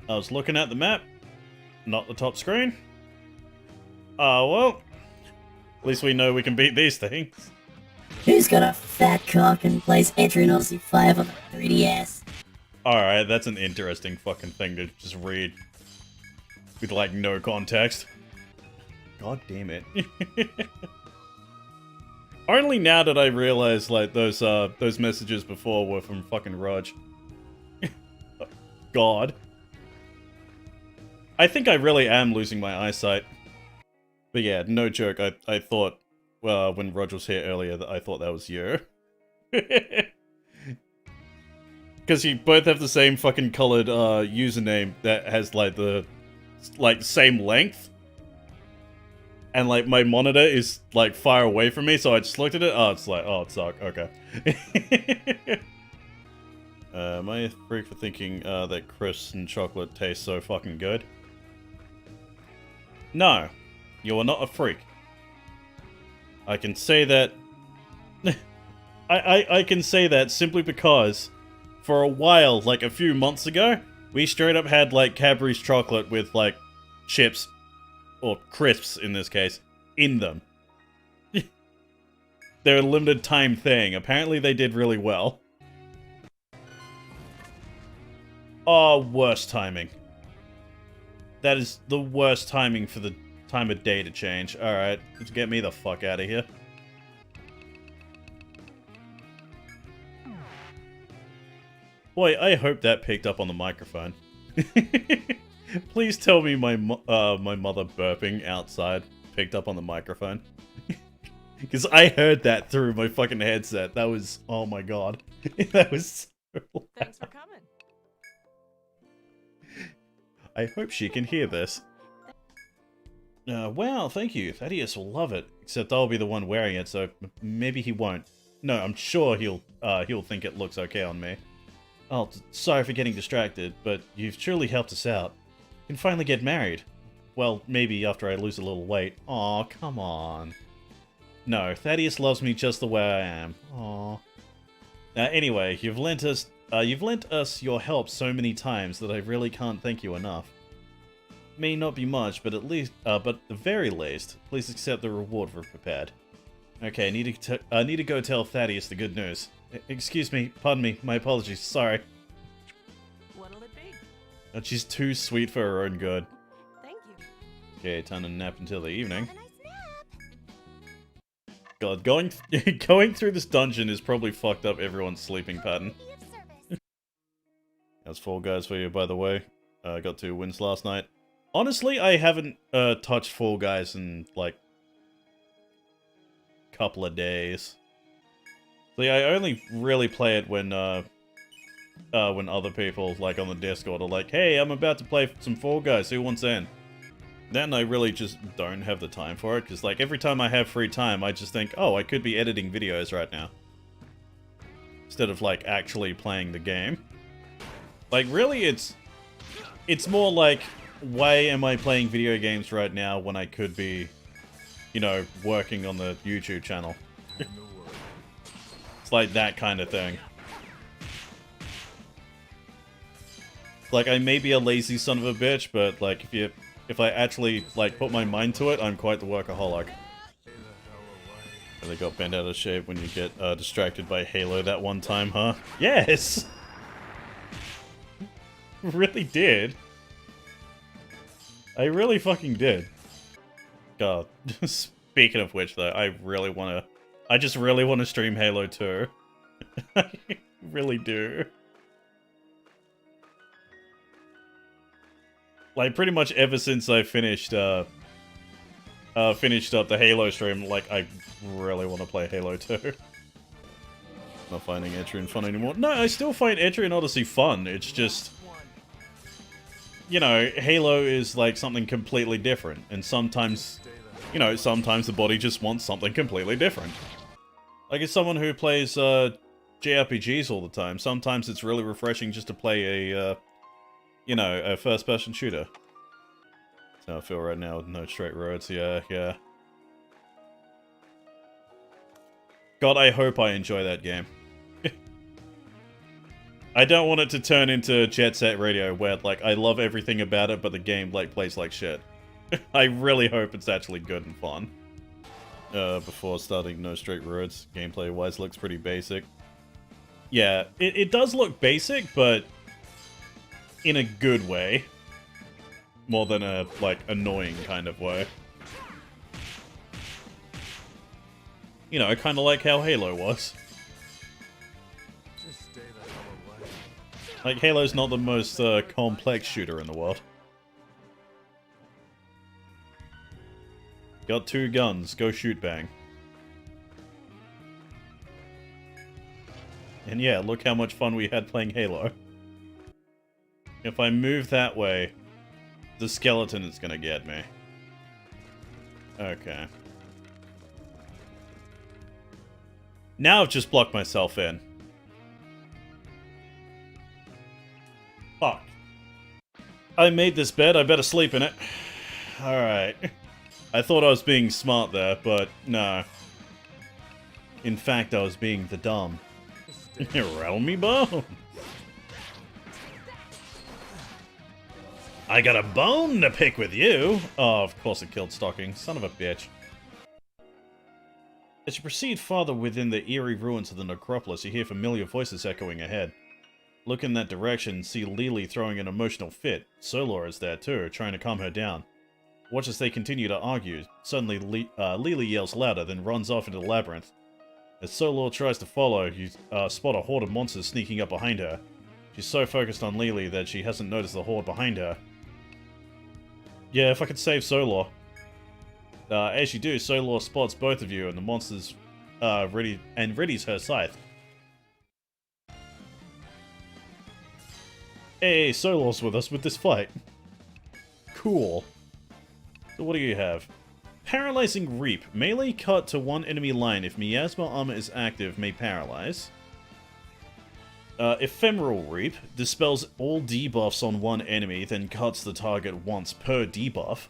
I was looking at the map, not the top screen. Oh, well. At least we know we can beat these things. Who's got a fat cock and plays Etrian Odyssey 5 on the 3DS? Alright, that's an interesting fucking thing to just read. With, like, no context. God damn it. Only now did I realize, like, those messages before were from fucking Raj. God. I think I really am losing my eyesight. But yeah, no joke, I thought, when Raj was here earlier, that I thought that was you. Because you both have the same fucking colored, username that has, like, the, same length. And, like, my monitor is, like, far away from me, so I just looked at it. Oh, it's like, oh, it sucked. Okay. Am I a freak for thinking, that crisps and chocolate taste so fucking good? No. You are not a freak. I can say that... I can say that simply because, for a while, like, a few months ago, we straight up had, like, Cadbury's chocolate with, like, chips, or crisps in this case, in them. They're a limited time thing. Apparently they did really well. Oh, worst timing. That is the worst timing for the time of day to change. Alright, let's get me the fuck out of here. Boy, I hope that picked up on the microphone. Please tell me my mother burping outside picked up on the microphone. Because I heard that through my fucking headset. That was... oh my god. That was so loud. Thanks for coming. I hope she can hear this. Wow, thank you. Thaddeus will love it. Except I'll be the one wearing it, so maybe he won't. No, I'm sure he'll think it looks okay on me. Oh, sorry for getting distracted, but you've truly helped us out. You can finally get married. Well, maybe after I lose a little weight. Aw, come on. No, Thaddeus loves me just the way I am. Aw. Anyway, you've lent us your help so many times that I really can't thank you enough. May not be much, but at least, but at the very least, please accept the reward we've prepared. Okay, I need to go tell Thaddeus the good news. Excuse me, pardon me, my apologies, sorry. What'll it be? She's too sweet for her own good. Thank you. Okay, time to nap until the evening. Have a nice nap. God, going through this dungeon is probably fucked up everyone's sleeping pattern. Be of service. That's Fall Guys for you, by the way. I got 2 wins last night. Honestly, I haven't touched Fall Guys in, like, couple of days. See, I only really play it when other people, like, on the Discord are like, hey, I'm about to play some Fall Guys, who wants in? Then I really just don't have the time for it, because, like, every time I have free time, I just think, oh, I could be editing videos right now. Instead of, like, actually playing the game. Like, really, it's more like, why am I playing video games right now when I could be, you know, working on the YouTube channel? It's like that kind of thing. Like, I may be a lazy son of a bitch, but, like, if I actually, like, put my mind to it, I'm quite the workaholic. They got bent out of shape when you get distracted by Halo that one time, huh? Yes! Really did. I really fucking did. God. Speaking of which, though, I just really want to stream Halo 2. I really do. Like, pretty much ever since I finished up the Halo stream, like, I really want to play Halo 2. Not finding Etrian fun anymore. No, I still find Etrian Odyssey fun. It's just... you know, Halo is like something completely different, and sometimes, you know, sometimes the body just wants something completely different. Like, as someone who plays JRPGs all the time, sometimes it's really refreshing just to play a, you know, a first-person shooter. That's how I feel right now with no straight roads. Yeah. God, I hope I enjoy that game. I don't want it to turn into Jet Set Radio, where, like, I love everything about it, but the game, like, plays like shit. I really hope it's actually good and fun. Before starting No Straight Roads, gameplay-wise looks pretty basic. Yeah, it does look basic, but in a good way. More than a, like, annoying kind of way. You know, kind of like how Halo was. Just stay the hell away. Like, Halo's not the most complex shooter in the world. Got 2 guns, go shoot bang. And yeah, look how much fun we had playing Halo. If I move that way, the skeleton is gonna get me. Okay. Now I've just blocked myself in. Fuck. I made this bed, I better sleep in it. Alright. I thought I was being smart there, but no. In fact, I was being the dumb. Rattle me bone. I got a bone to pick with you. Oh, of course it killed Stocking. Son of a bitch. As you proceed farther within the eerie ruins of the necropolis, you hear familiar voices echoing ahead. Look in that direction, see Lily throwing an emotional fit. Solor is there too, trying to calm her down. Watch as they continue to argue. Suddenly, Lily yells louder, then runs off into the labyrinth. As Solor tries to follow, you spot a horde of monsters sneaking up behind her. She's so focused on Lily that she hasn't noticed the horde behind her. Yeah, if I could save Solor. As you do, Solor spots both of you and the monsters readies her scythe. Hey, Solor's with us with this fight. Cool. So what do you have? Paralyzing Reap. Melee cut to one enemy line. If Miasma armor is active, may paralyze. Ephemeral Reap. Dispels all debuffs on one enemy, then cuts the target once per debuff.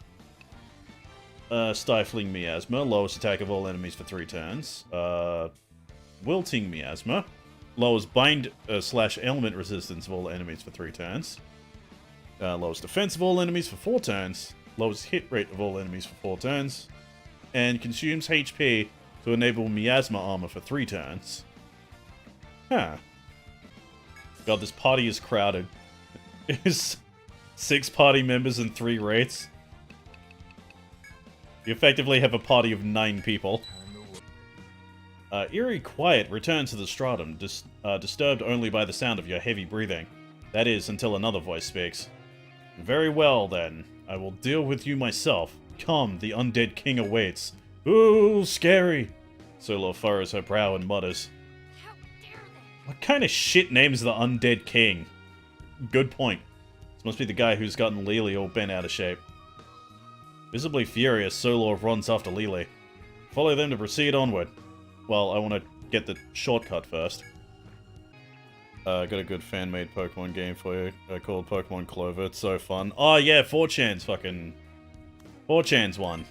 Stifling Miasma. Lowers attack of all enemies for 3 turns. Wilting Miasma. Lowers bind / ailment resistance of all enemies for 3 turns. Lowers defense of all enemies for 4 turns. Lowers hit rate of all enemies for 4 turns. And consumes HP to enable Miasma armor for 3 turns. Huh. God, this party is crowded. It's 6 party members and 3 rates. You effectively have a party of 9 people. Eerie quiet returns to the stratum, disturbed only by the sound of your heavy breathing. That is, until another voice speaks. Very well, then. I will deal with you myself. Come, the undead king awaits. Ooh, scary! Solor furrows her brow and mutters. How dare they? What kind of shit name is the undead king? Good point. This must be the guy who's gotten Lily all bent out of shape. Visibly furious, Solor runs after Lily. Follow them to proceed onward. Well, I want to get the shortcut first. Got a good fan-made Pokemon game for you called Pokemon Clover. It's so fun. Oh yeah, 4chan's fucking... 4chan's one.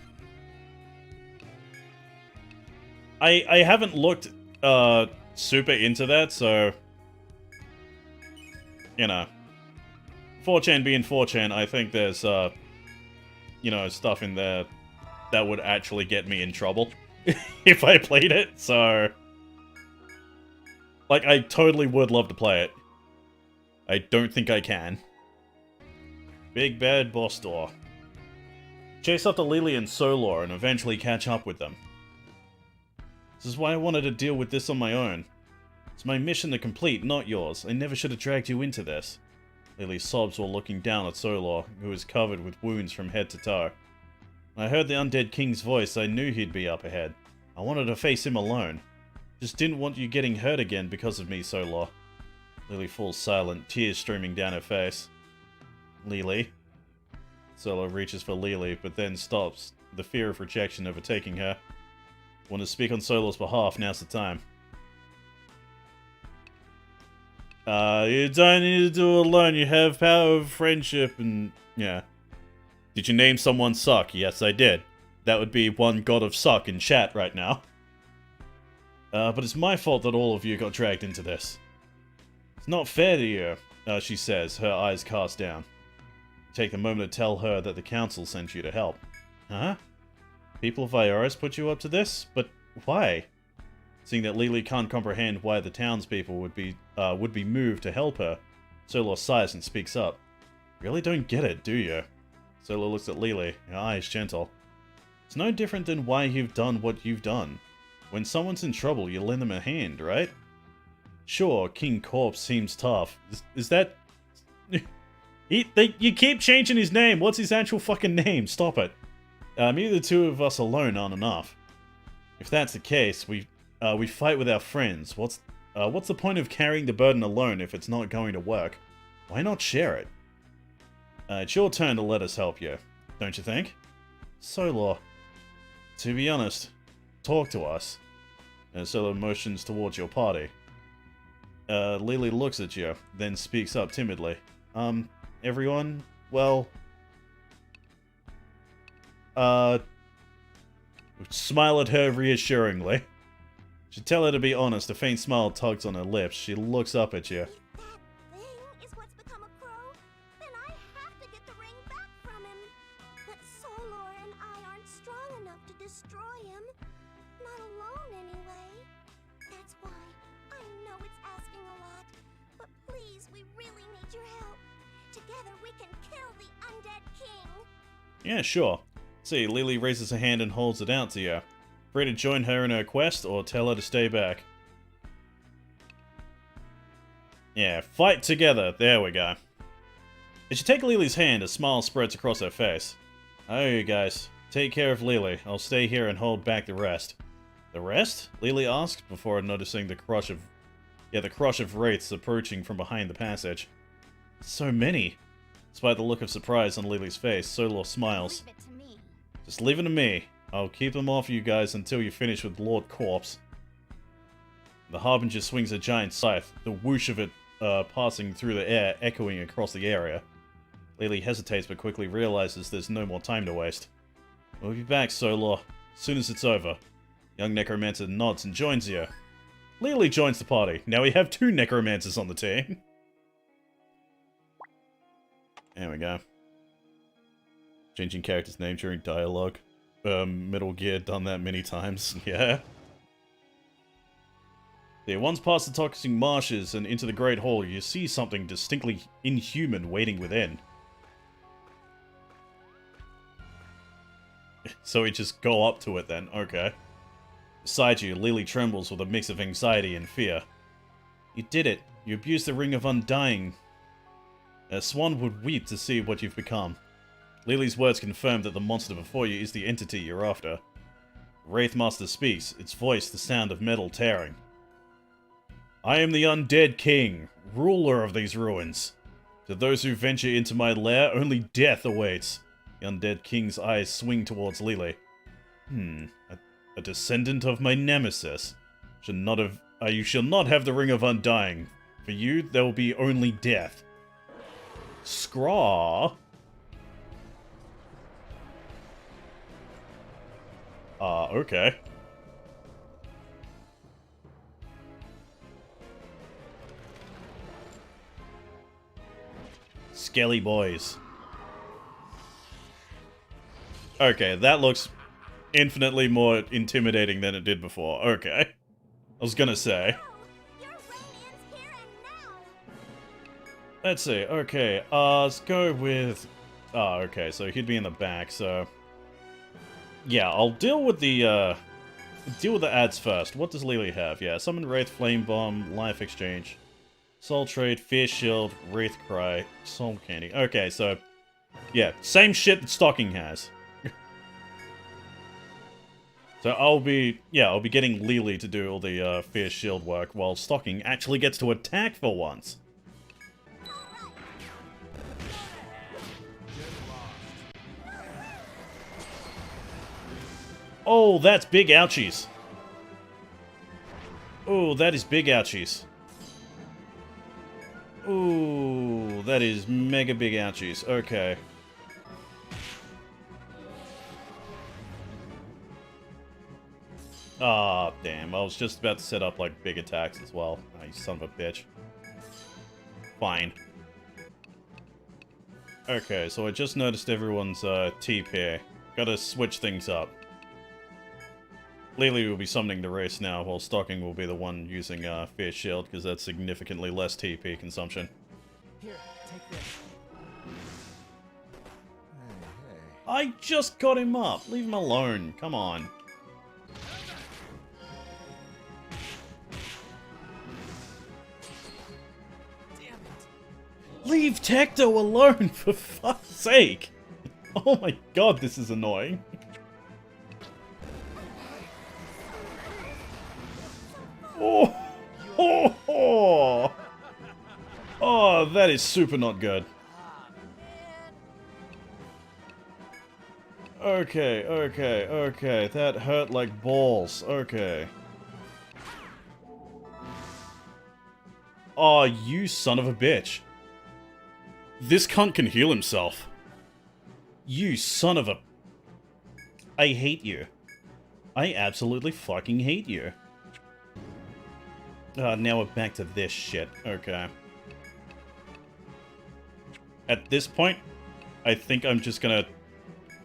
I haven't looked super into that, so... You know. 4chan being 4chan, I think there's, you know, stuff in there that would actually get me in trouble if I played it, so... Like, I totally would love to play it. I don't think I can. Big Bad Boss Door. Chase after Lily and Solor and eventually catch up with them. This is why I wanted to deal with this on my own. It's my mission to complete, not yours. I never should have dragged you into this. Lily sobs while looking down at Solor, who is covered with wounds from head to toe. When I heard the Undead King's voice, I knew he'd be up ahead. I wanted to face him alone. Just didn't want you getting hurt again because of me, Solor. Lily falls silent, tears streaming down her face. Lily, Solo reaches for Lily, but then stops, the fear of rejection overtaking her. Want to speak on Solo's behalf, now's the time. You don't need to do it alone, you have power of friendship and... yeah. Did you name someone Suck? Yes, I did. That would be one god of Suck in chat right now. But it's my fault that all of you got dragged into this. It's not fair to you, she says, her eyes cast down. Take the moment to tell her that the council sent you to help. Huh? People of Ioris put you up to this? But why? Seeing that Lily can't comprehend why the townspeople would be moved to help her, Solo sighs and speaks up. Really don't get it, do you? Solo looks at Lily, her eyes gentle. It's no different than why you've done what you've done. When someone's in trouble, you lend them a hand, right? Sure, King Corpse seems tough. Is that... you keep changing his name. What's his actual fucking name? Stop it. Maybe the two of us alone aren't enough. If that's the case, we fight with our friends. What's the point of carrying the burden alone if it's not going to work? Why not share it? It's your turn to let us help you, don't you think? Solo. To be honest, talk to us. Solo motions towards your party. Lily looks at you, then speaks up timidly. Everyone? Well... Smile at her reassuringly. Should tell her to be honest, a faint smile tugs on her lips. She looks up at you. If that thing is what's become a crow, then I have to get the ring back from him. But Solor and I aren't strong enough to destroy him. Not alone, anyway. That's why I know it's asking a lot. But please, we really need your help. Together we can kill the undead king. Yeah, sure. See, Lily raises her hand and holds it out to you. Free to join her in her quest, or tell her to stay back. Yeah, fight together. There we go. As you take Lily's hand, a smile spreads across her face. Oh, you guys. Take care of Lily. I'll stay here and hold back the rest. The rest? Lily asked, before noticing the crush of wraiths approaching from behind the passage. So many. Despite the look of surprise on Lily's face, Solor smiles. Leave it to me. Just leave it to me. I'll keep them off you guys until you finish with Lord Corpse. The Harbinger swings a giant scythe, the whoosh of it passing through the air, echoing across the area. Lily hesitates but quickly realizes there's no more time to waste. We'll be back, Solor, as soon as it's over. Young Necromancer nods and joins you. Lily joins the party. Now we have 2 Necromancers on the team. There we go. Changing character's name during dialogue. Metal Gear done that many times. Yeah. Yeah, once past the toxic marshes and into the Great Hall, you see something distinctly inhuman waiting within. So we just go up to it then, okay. Beside you, Lily trembles with a mix of anxiety and fear. You did it. You abused the Ring of Undying. A swan would weep to see what you've become. Lily's words confirm that the monster before you is the entity you're after. The Wraithmaster speaks, its voice the sound of metal tearing. I am the Undead King, ruler of these ruins. To those who venture into my lair, only death awaits. The Undead King's eyes swing towards Lily. A descendant of my nemesis. You shall not have the Ring of Undying. For you, there will be only death. Scraw? Okay. Skelly boys. Okay, that looks infinitely more intimidating than it did before. Okay. I was gonna say. Your Radiant's here and now. Let's see, okay, let's go with... Oh, okay, so he'd be in the back, so... Yeah, I'll deal with the ads first. What does Lily have? Yeah, Summon Wraith, Flame Bomb, Life Exchange, Soul Trade, Fierce Shield, Wraith Cry, Soul Candy. Okay, so... Yeah, same shit that Stocking has. So I'll be getting Lily to do all the Fierce Shield work, while Stocking actually gets to attack for once. Oh, that's big ouchies. Oh, that is big ouchies. Ooh, that is mega big ouchies. Okay. Ah, damn. I was just about to set up, like, big attacks as well. Oh, you son of a bitch. Fine. Okay, so I just noticed everyone's, TP. Gotta switch things up. Lily will be summoning the race now, while Stocking will be the one using, Fierce Shield, because that's significantly less TP consumption. Here, take this. Hey, hey. I just got him up! Leave him alone, come on. Damn it. Leave Tecto alone, for fuck's sake! Oh my god, this is annoying. Oh, oh, oh. Oh, that is super not good. Okay, okay, okay. That hurt like balls. Okay. Oh, you son of a bitch. This cunt can heal himself. You son of a... I hate you. I absolutely fucking hate you. Now we're back to this shit. Okay. At this point, I think I'm just gonna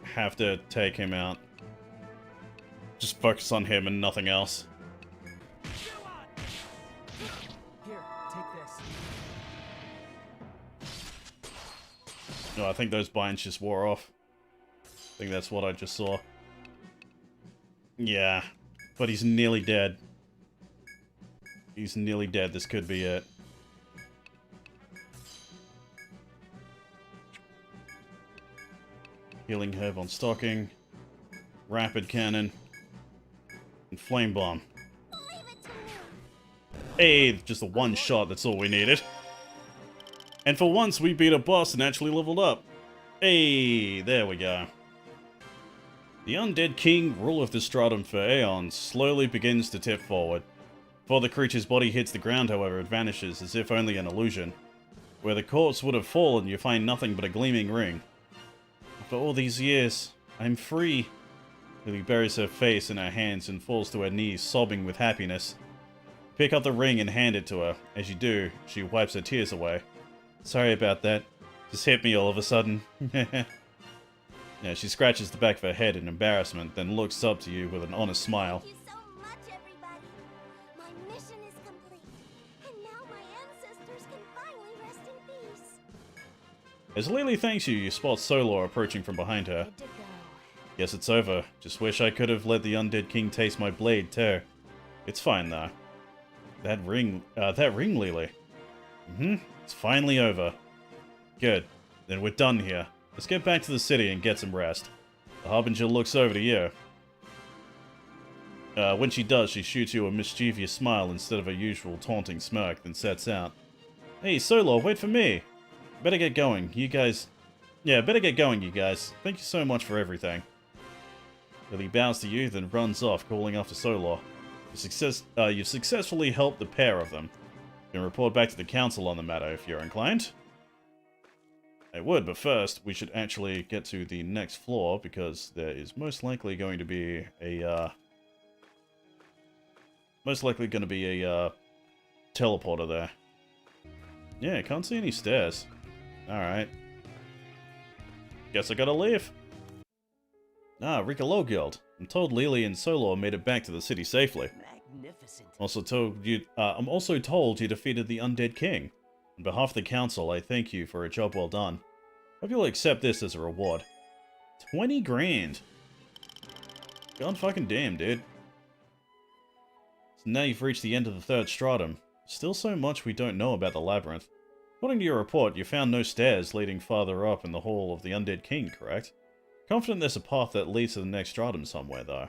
have to take him out. Just focus on him and nothing else. Here, take this. No, I think those binds just wore off. I think that's what I just saw. Yeah, but he's nearly dead. He's nearly dead. This could be it. Healing Herb on Stocking. Rapid Cannon. And Flame Bomb. Hey, just a one shot. That's all we needed. And for once, we beat a boss and actually leveled up. Hey, there we go. The Undead King, ruler of the Stratum for aeons, slowly begins to tip forward. Before the creature's body hits the ground, however, it vanishes, as if only an illusion. Where the corpse would have fallen, you find nothing but a gleaming ring. After all these years, I'm free. Lily buries her face in her hands and falls to her knees, sobbing with happiness. Pick up the ring and hand it to her. As you do, she wipes her tears away. Sorry about that. Just hit me all of a sudden. Yeah, she scratches the back of her head in embarrassment, then looks up to you with an honest smile. Thank you so much, everybody. My mission is complete, and now my ancestors can finally rest in peace. As Lily thanks you, you spot Solor approaching from behind her. Good to go. Guess it's over. Just wish I could have let the Undead King taste my blade, too. It's fine, though. That ring, Lily. It's finally over. Good. Then we're done here. Let's get back to the city and get some rest. The Harbinger looks over to you. When she does, she shoots you a mischievous smile instead of a usual taunting smirk, then sets out. Hey, Solor, wait for me! Better get going, you guys. Yeah, better get going, you guys. Thank you so much for everything. Lily bows to you, then runs off, calling after Solor. You've successfully helped the pair of them. You can report back to the council on the matter if you're inclined. I would, but first, we should actually get to the next floor, because there is most likely going to be a, teleporter there. Yeah, can't see any stairs. Alright. Guess I gotta leave. Ah, Ricolo Guild. I'm told Lily and Solor made it back to the city safely. Magnificent. I'm also told you defeated the Undead King. On behalf of the council, I thank you for a job well done. Hope you'll accept this as a reward. 20 grand. God fucking damn, dude. So now you've reached the end of the third stratum. Still so much we don't know about the labyrinth. According to your report, you found no stairs leading farther up in the hall of the Undead King, correct? Confident there's a path that leads to the next stratum somewhere, though.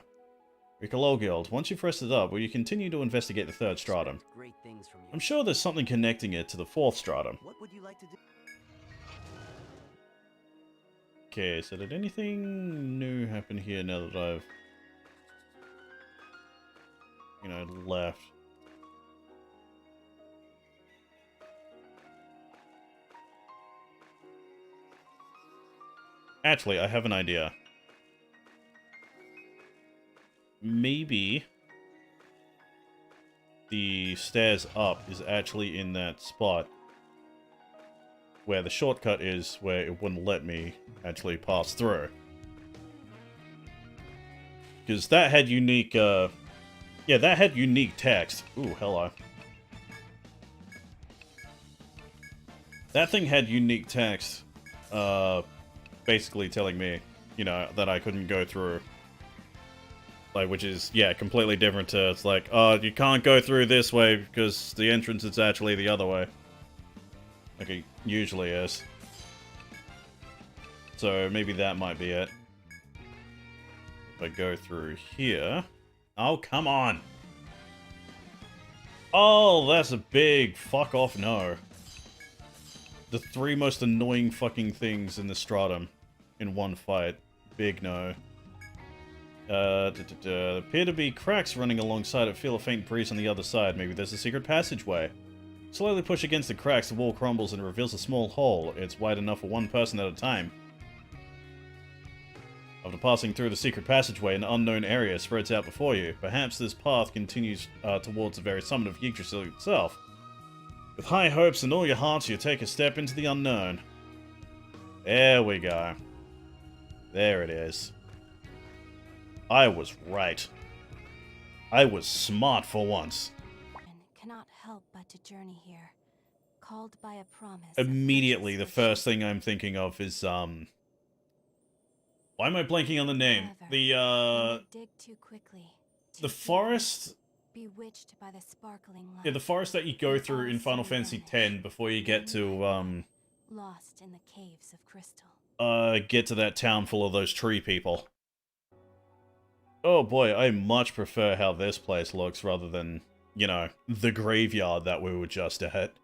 Ricolo Guild, once you've rested up, will you continue to investigate the third stratum? Great things from you. I'm sure there's something connecting it to the fourth stratum. What would you like to do? Okay, so did anything new happen here now that I've you know, left. Actually, I have an idea. Maybe the stairs up is actually in that spot where the shortcut is, where it wouldn't let me actually pass through. Because that had unique, yeah, that had unique text. Ooh, hello. That thing had unique text, basically telling me, you know, that I couldn't go through. Like, which is, yeah, completely different to, it's like, oh, you can't go through this way because the entrance is actually the other way. Like it usually is. So maybe that might be it. If I go through here... Oh, come on! Oh, that's a big fuck off no. The 3 most annoying fucking things in the Stratum in one fight. Big no. Appear to be cracks running alongside it. Feel a faint breeze on the other side. Maybe there's a secret passageway. Slowly push against the cracks, the wall crumbles and reveals a small hole. It's wide enough for one person at a time. After passing through the secret passageway, an unknown area spreads out before you. Perhaps this path continues towards the very summit of Yggdrasil itself. With high hopes in all your hearts, you take a step into the unknown. There we go. There it is. I was right. I was smart for once. Cannot help but to journey here, called by a promise. Immediately, the first thing I'm thinking of is, why am I blanking on the name? However, dig too quickly. The forest? Bewitched by the sparkling light. Yeah, the forest that you go through in Final Fantasy X before you get to, lost in the caves of crystal. Get to that town full of those tree people. Oh boy, I much prefer how this place looks rather than, you know, the graveyard that we were just at.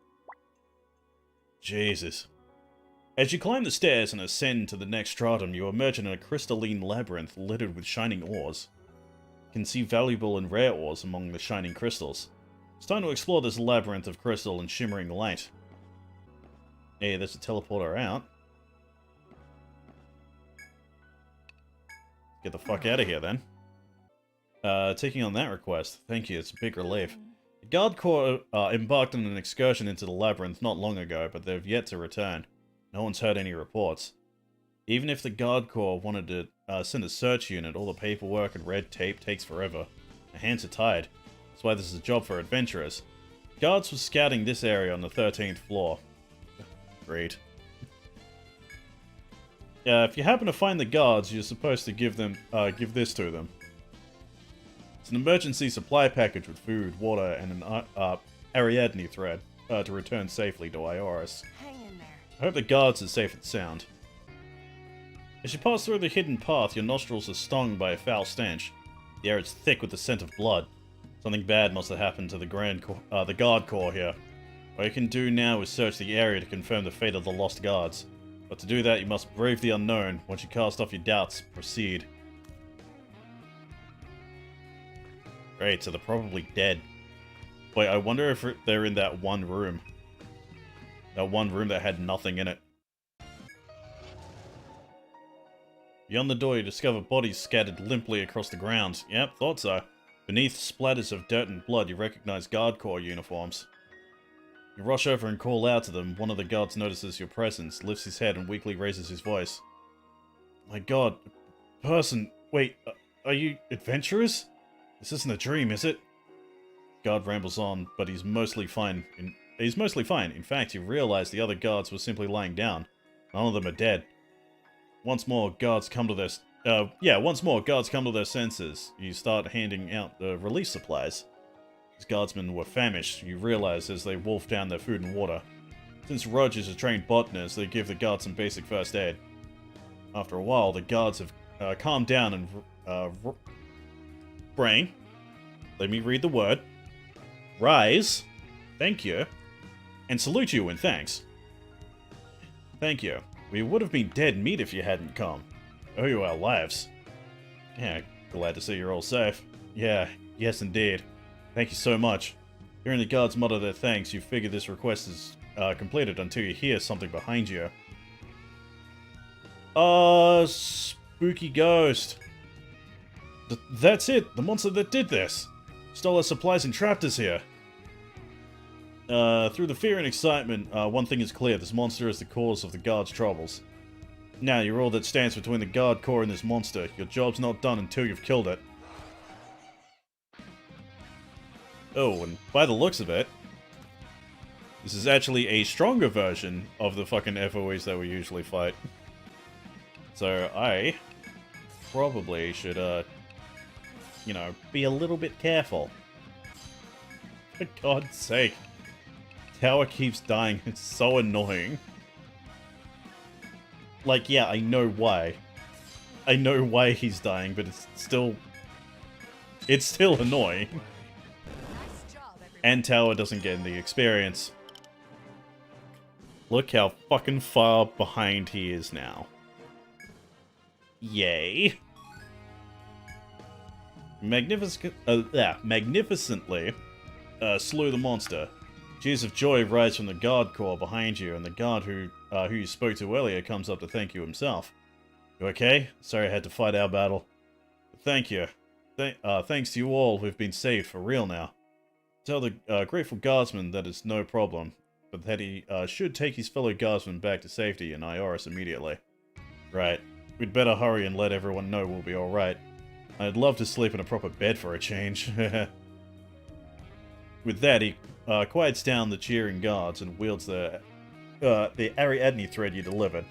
Jesus. As you climb the stairs and ascend to the next stratum, you emerge in a crystalline labyrinth littered with shining ores. You can see valuable and rare ores among the shining crystals. It's time to explore this labyrinth of crystal and shimmering light. Hey, there's a teleporter out. Get the fuck out of here, then. Taking on that request. Thank you, it's a big relief. The Guard Corps embarked on an excursion into the labyrinth not long ago, but they've yet to return. No one's heard any reports. Even if the Guard Corps wanted to send a search unit, all the paperwork and red tape takes forever. Their hands are tied. That's why this is a job for adventurers. Guards were scouting this area on the 13th floor. Great. If you happen to find the guards, you're supposed to give this to them. It's an emergency supply package with food, water, and an Ariadne thread to return safely to Ioris. Hang in there. I hope the guards are safe and sound. As you pass through the hidden path, your nostrils are stung by a foul stench. The air is thick with the scent of blood. Something bad must have happened to the Guard Corps here. What you can do now is search the area to confirm the fate of the lost guards. But to do that, you must brave the unknown. Once you cast off your doubts, proceed. Great, so they're probably dead. Wait, I wonder if they're in that one room. That one room that had nothing in it. Beyond the door, you discover bodies scattered limply across the ground. Yep, thought so. Beneath splatters of dirt and blood, you recognize Guard Corps uniforms. You rush over and call out to them. One of the guards notices your presence, lifts his head, and weakly raises his voice. My god, person, wait, are you adventurers? This isn't a dream, is it? Guard rambles on, but he's mostly fine. In fact, you realize the other guards were simply lying down. None of them are dead. Once more, guards come to their senses. You start handing out the relief supplies. These guardsmen were famished, you realize as they wolf down their food and water. Since Rudge is a trained botanist, they give the guards some basic first aid. After a while, the guards have calmed down and brain. Let me read the word. Rise. Thank you. And salute you in thanks. Thank you. We would have been dead meat if you hadn't come. Owe you our lives. Yeah, glad to see you're all safe. Yeah, yes indeed. Thank you so much. Hearing the guards mutter their thanks, you figure this request is completed until you hear something behind you. Spooky ghost. That's it, the monster that did this. Stole our supplies and trapped us here. Through the fear and excitement, one thing is clear, this monster is the cause of the guard's troubles. Now, you're all that stands between the guard corps and this monster. Your job's not done until you've killed it. Oh, and by the looks of it, this is actually a stronger version of the fucking FOEs that we usually fight. So I probably should, you know, be a little bit careful. For God's sake. Tower keeps dying, it's so annoying. Like, yeah, I know why. I know why he's dying, but it's still annoying. And Tower doesn't get any experience. Look how fucking far behind he is now. Yay. Magnificently slew the monster. Cheers of joy rise from the guard corps behind you, and the guard who you spoke to earlier comes up to thank you himself. You okay? Sorry I had to fight our battle. Thank you. Thanks to you all, we've been saved for real now. Tell the grateful guardsman that it's no problem, but that he should take his fellow guardsmen back to safety in Ioris immediately. Right. We'd better hurry and let everyone know we'll be alright. I'd love to sleep in a proper bed for a change. With that, he quiets down the cheering guards and wields the Ariadne thread you delivered.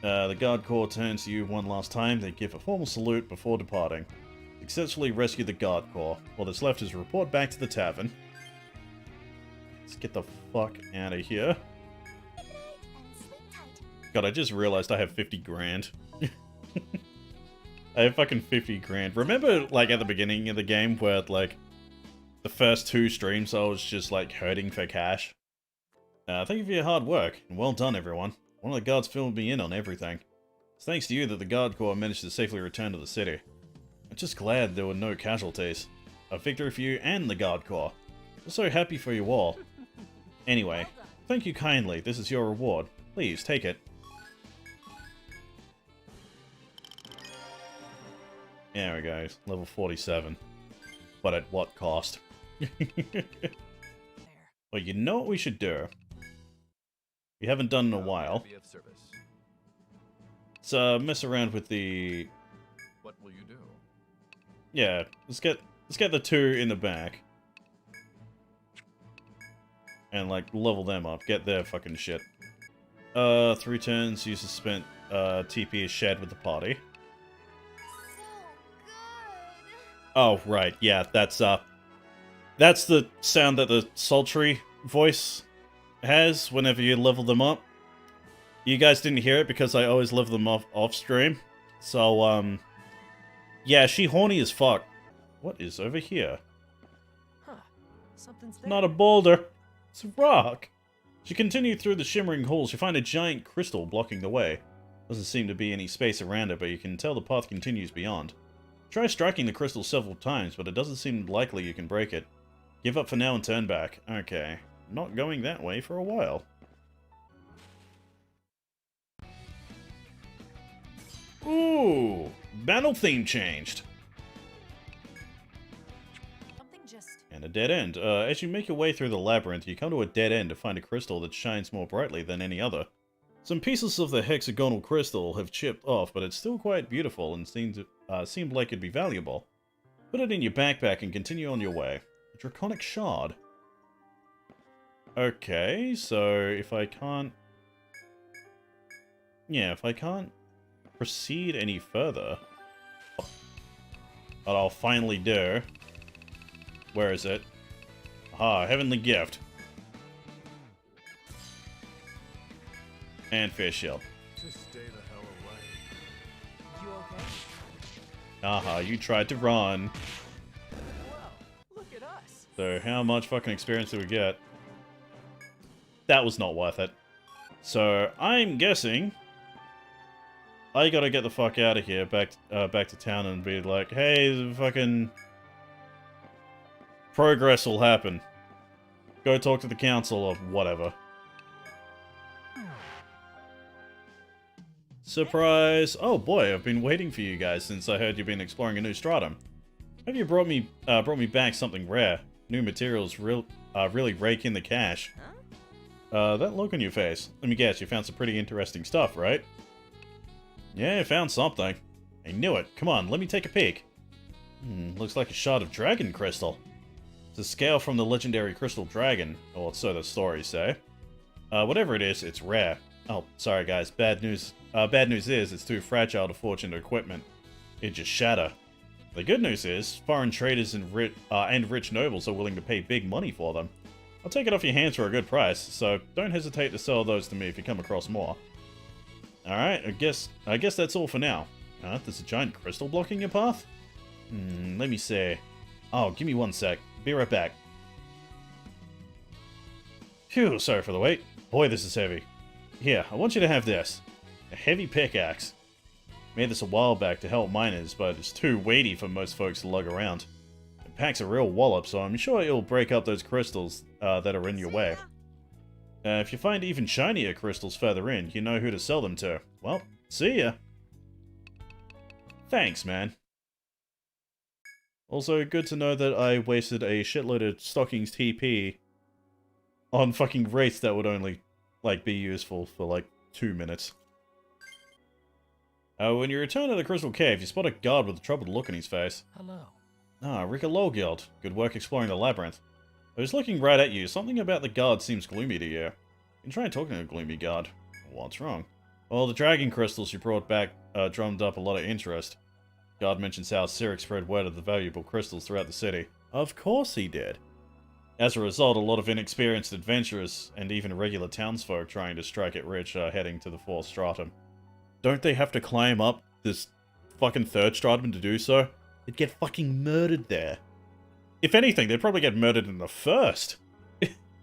The guard corps turns to you one last time. They give a formal salute before departing. Successfully rescue the guard corps. All that's left is a report back to the tavern. Let's get the fuck out of here. God, I just realized I have 50 grand. I have fucking 50 grand. Remember, like, at the beginning of the game where, like, the first 2 streams I was just, like, hurting for cash? Thank you for your hard work, and well done, everyone. One of the guards filled me in on everything. It's thanks to you that the guard corps managed to safely return to the city. I'm just glad there were no casualties. A victory for you and the guard corps. I'm so happy for you all. Anyway, thank you kindly. This is your reward. Please, take it. There we go. Level 47. But at what cost? Well, you know what we should do? We haven't done in a while. Let's mess around with the... What will you do? Yeah, let's get the 2 in the back. And, like, level them up. Get their fucking shit. 3 turns, use the spent TP is shared with the party. Oh, right, yeah, that's the sound that the sultry voice has whenever you level them up. You guys didn't hear it because I always level them off stream. So, yeah, she horny as fuck. What is over here? Huh. Something's there. Not a boulder. It's a rock. As you continue through the shimmering halls, you find a giant crystal blocking the way. Doesn't seem to be any space around it, but you can tell the path continues beyond. Try striking the crystal several times, but it doesn't seem likely you can break it. Give up for now and turn back. Okay. Not going that way for a while. Ooh! Battle theme changed! Something just... And a dead end. As you make your way through the labyrinth, you come to a dead end to find a crystal that shines more brightly than any other. Some pieces of the hexagonal crystal have chipped off, but it's still quite beautiful and seemed like it'd be valuable. Put it in your backpack and continue on your way. A draconic shard. Okay, so if I can't... Yeah, if I can't proceed any further... What I'll finally do... Where is it? Ah, Heavenly Gift. And Fish Shield. Just stay the hell away. You okay? Aha, you tried to run. Wow, look at us. So how much fucking experience do we get? That was not worth it. So I'm guessing I gotta get the fuck out of here, back to town, and be like, hey, the fucking Progress will happen. Go talk to the council or whatever. Surprise! Oh boy, I've been waiting for you guys since I heard you've been exploring a new stratum. Have you brought me back something rare? New materials really rake in the cash. That look on your face. Let me guess, you found some pretty interesting stuff, right? Yeah, I found something. I knew it. Come on, let me take a peek. Looks like a shard of dragon crystal. It's a scale from the legendary crystal dragon, or so the stories say. Whatever it is, it's rare. Oh, sorry guys, bad news. Bad news is, it's too fragile to forge into equipment. It'd just shatter. The good news is, foreign traders and rich nobles are willing to pay big money for them. I'll take it off your hands for a good price, so don't hesitate to sell those to me if you come across more. Alright, I guess that's all for now. There's a giant crystal blocking your path? Let me see. Oh, give me one sec. Be right back. Phew, sorry for the wait. Boy, this is heavy. Here, I want you to have this. A heavy pickaxe. Made this a while back to help miners, but it's too weighty for most folks to lug around. It packs a real wallop, so I'm sure it'll break up those crystals that are in your way. If you find even shinier crystals further in, you know who to sell them to. Well, see ya. Thanks, man. Also, good to know that I wasted a shitload of stockings TP on fucking wraiths that would only, like, be useful for, like, 2 minutes. When you return to the Crystal Cave, you spot a guard with a troubled look on his face. Hello. Rika Lowguild. Good work exploring the labyrinth. I was looking right at you. Something about the guard seems gloomy to you. You can try talking to a gloomy guard. What's wrong? Well, the dragon crystals you brought back drummed up a lot of interest. Guard mentions how Cyric spread word of the valuable crystals throughout the city. Of course he did. As a result, a lot of inexperienced adventurers, and even regular townsfolk trying to strike it rich are heading to the 4th stratum. Don't they have to climb up this fucking 3rd stratum to do so? They'd get fucking murdered there. If anything, they'd probably get murdered in the 1st.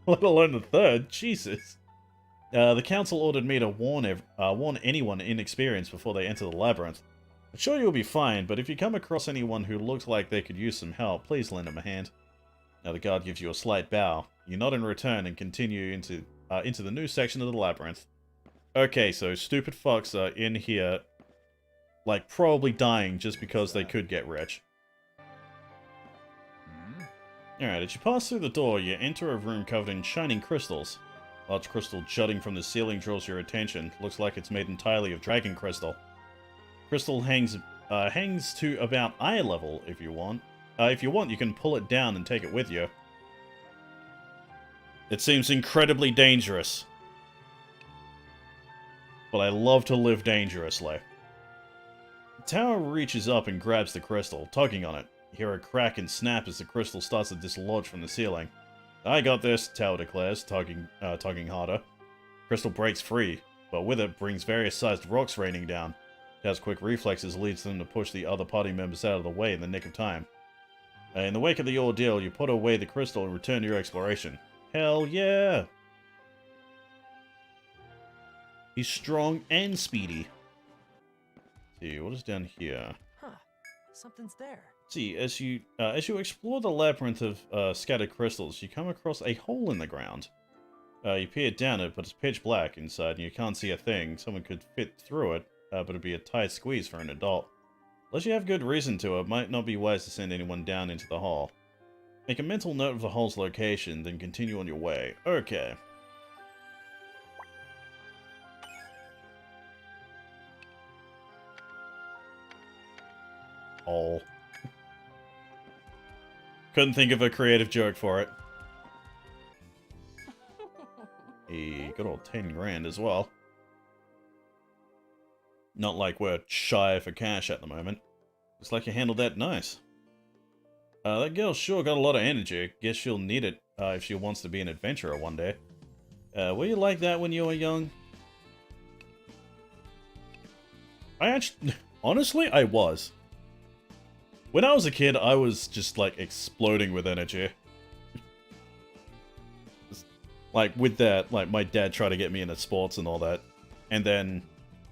Let alone the 3rd. Jesus. The council ordered me to warn anyone inexperienced before they enter the labyrinth. I'm sure you'll be fine, but if you come across anyone who looks like they could use some help, please lend them a hand. Now the guard gives you a slight bow. You nod in return and continue into the new section of the labyrinth. Okay, so stupid fucks are in here, like, probably dying just because they could get rich. Alright, as you pass through the door, you enter a room covered in shining crystals. Large crystal jutting from the ceiling draws your attention. Looks like it's made entirely of dragon crystal. Crystal hangs to about eye level if you want. If you want, you can pull it down and take it with you. It seems incredibly dangerous. But I love to live dangerously. The tower reaches up and grabs the crystal, tugging on it. You hear a crack and snap as the crystal starts to dislodge from the ceiling. I got this, Tower declares, tugging harder. Crystal breaks free, but with it brings various sized rocks raining down. Tower's quick reflexes leads them to push the other party members out of the way in the nick of time. In the wake of the ordeal, you put away the crystal and return to your exploration. Hell yeah! He's strong and speedy. Let's see, what is down here? Huh. Something's there. See, as you explore the labyrinth of scattered crystals, you come across a hole in the ground. You peer down it, but it's pitch black inside, and you can't see a thing. Someone could fit through it, but it'd be a tight squeeze for an adult. Unless you have good reason to, it might not be wise to send anyone down into the hole. Make a mental note of the hole's location, then continue on your way. Okay. Hole. Couldn't think of a creative joke for it. A good old 10 grand as well. Not like we're shy for cash at the moment. Looks like you handled that nice. That girl sure got a lot of energy. Guess she'll need it if she wants to be an adventurer one day. Were you like that when you were young? Honestly, I was. When I was a kid, I was just, like, exploding with energy. Like, with that, like, my dad tried to get me into sports and all that. And then,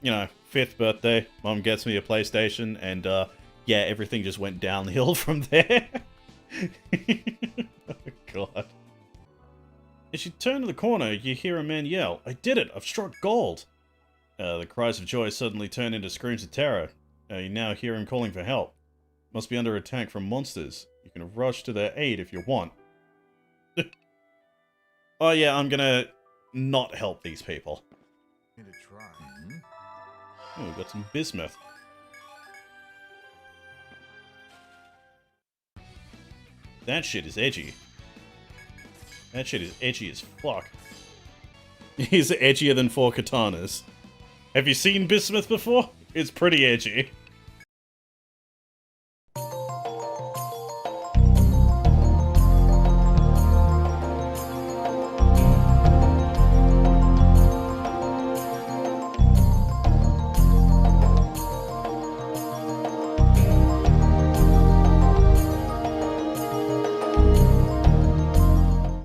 you know, 5th birthday, Mom gets me a PlayStation, and, yeah, everything just went downhill from there. Oh, God. As you turn to the corner, you hear a man yell, "I did it! I've struck gold!" The cries of joy suddenly turn into screams of terror. You now hear him calling for help. Must be under attack from monsters. You can rush to their aid if you want. Oh yeah, I'm gonna not help these people. Need to try. Oh, we've got some bismuth. That shit is edgy. That shit is edgy as fuck. He's edgier than 4 katanas. Have you seen bismuth before? It's pretty edgy.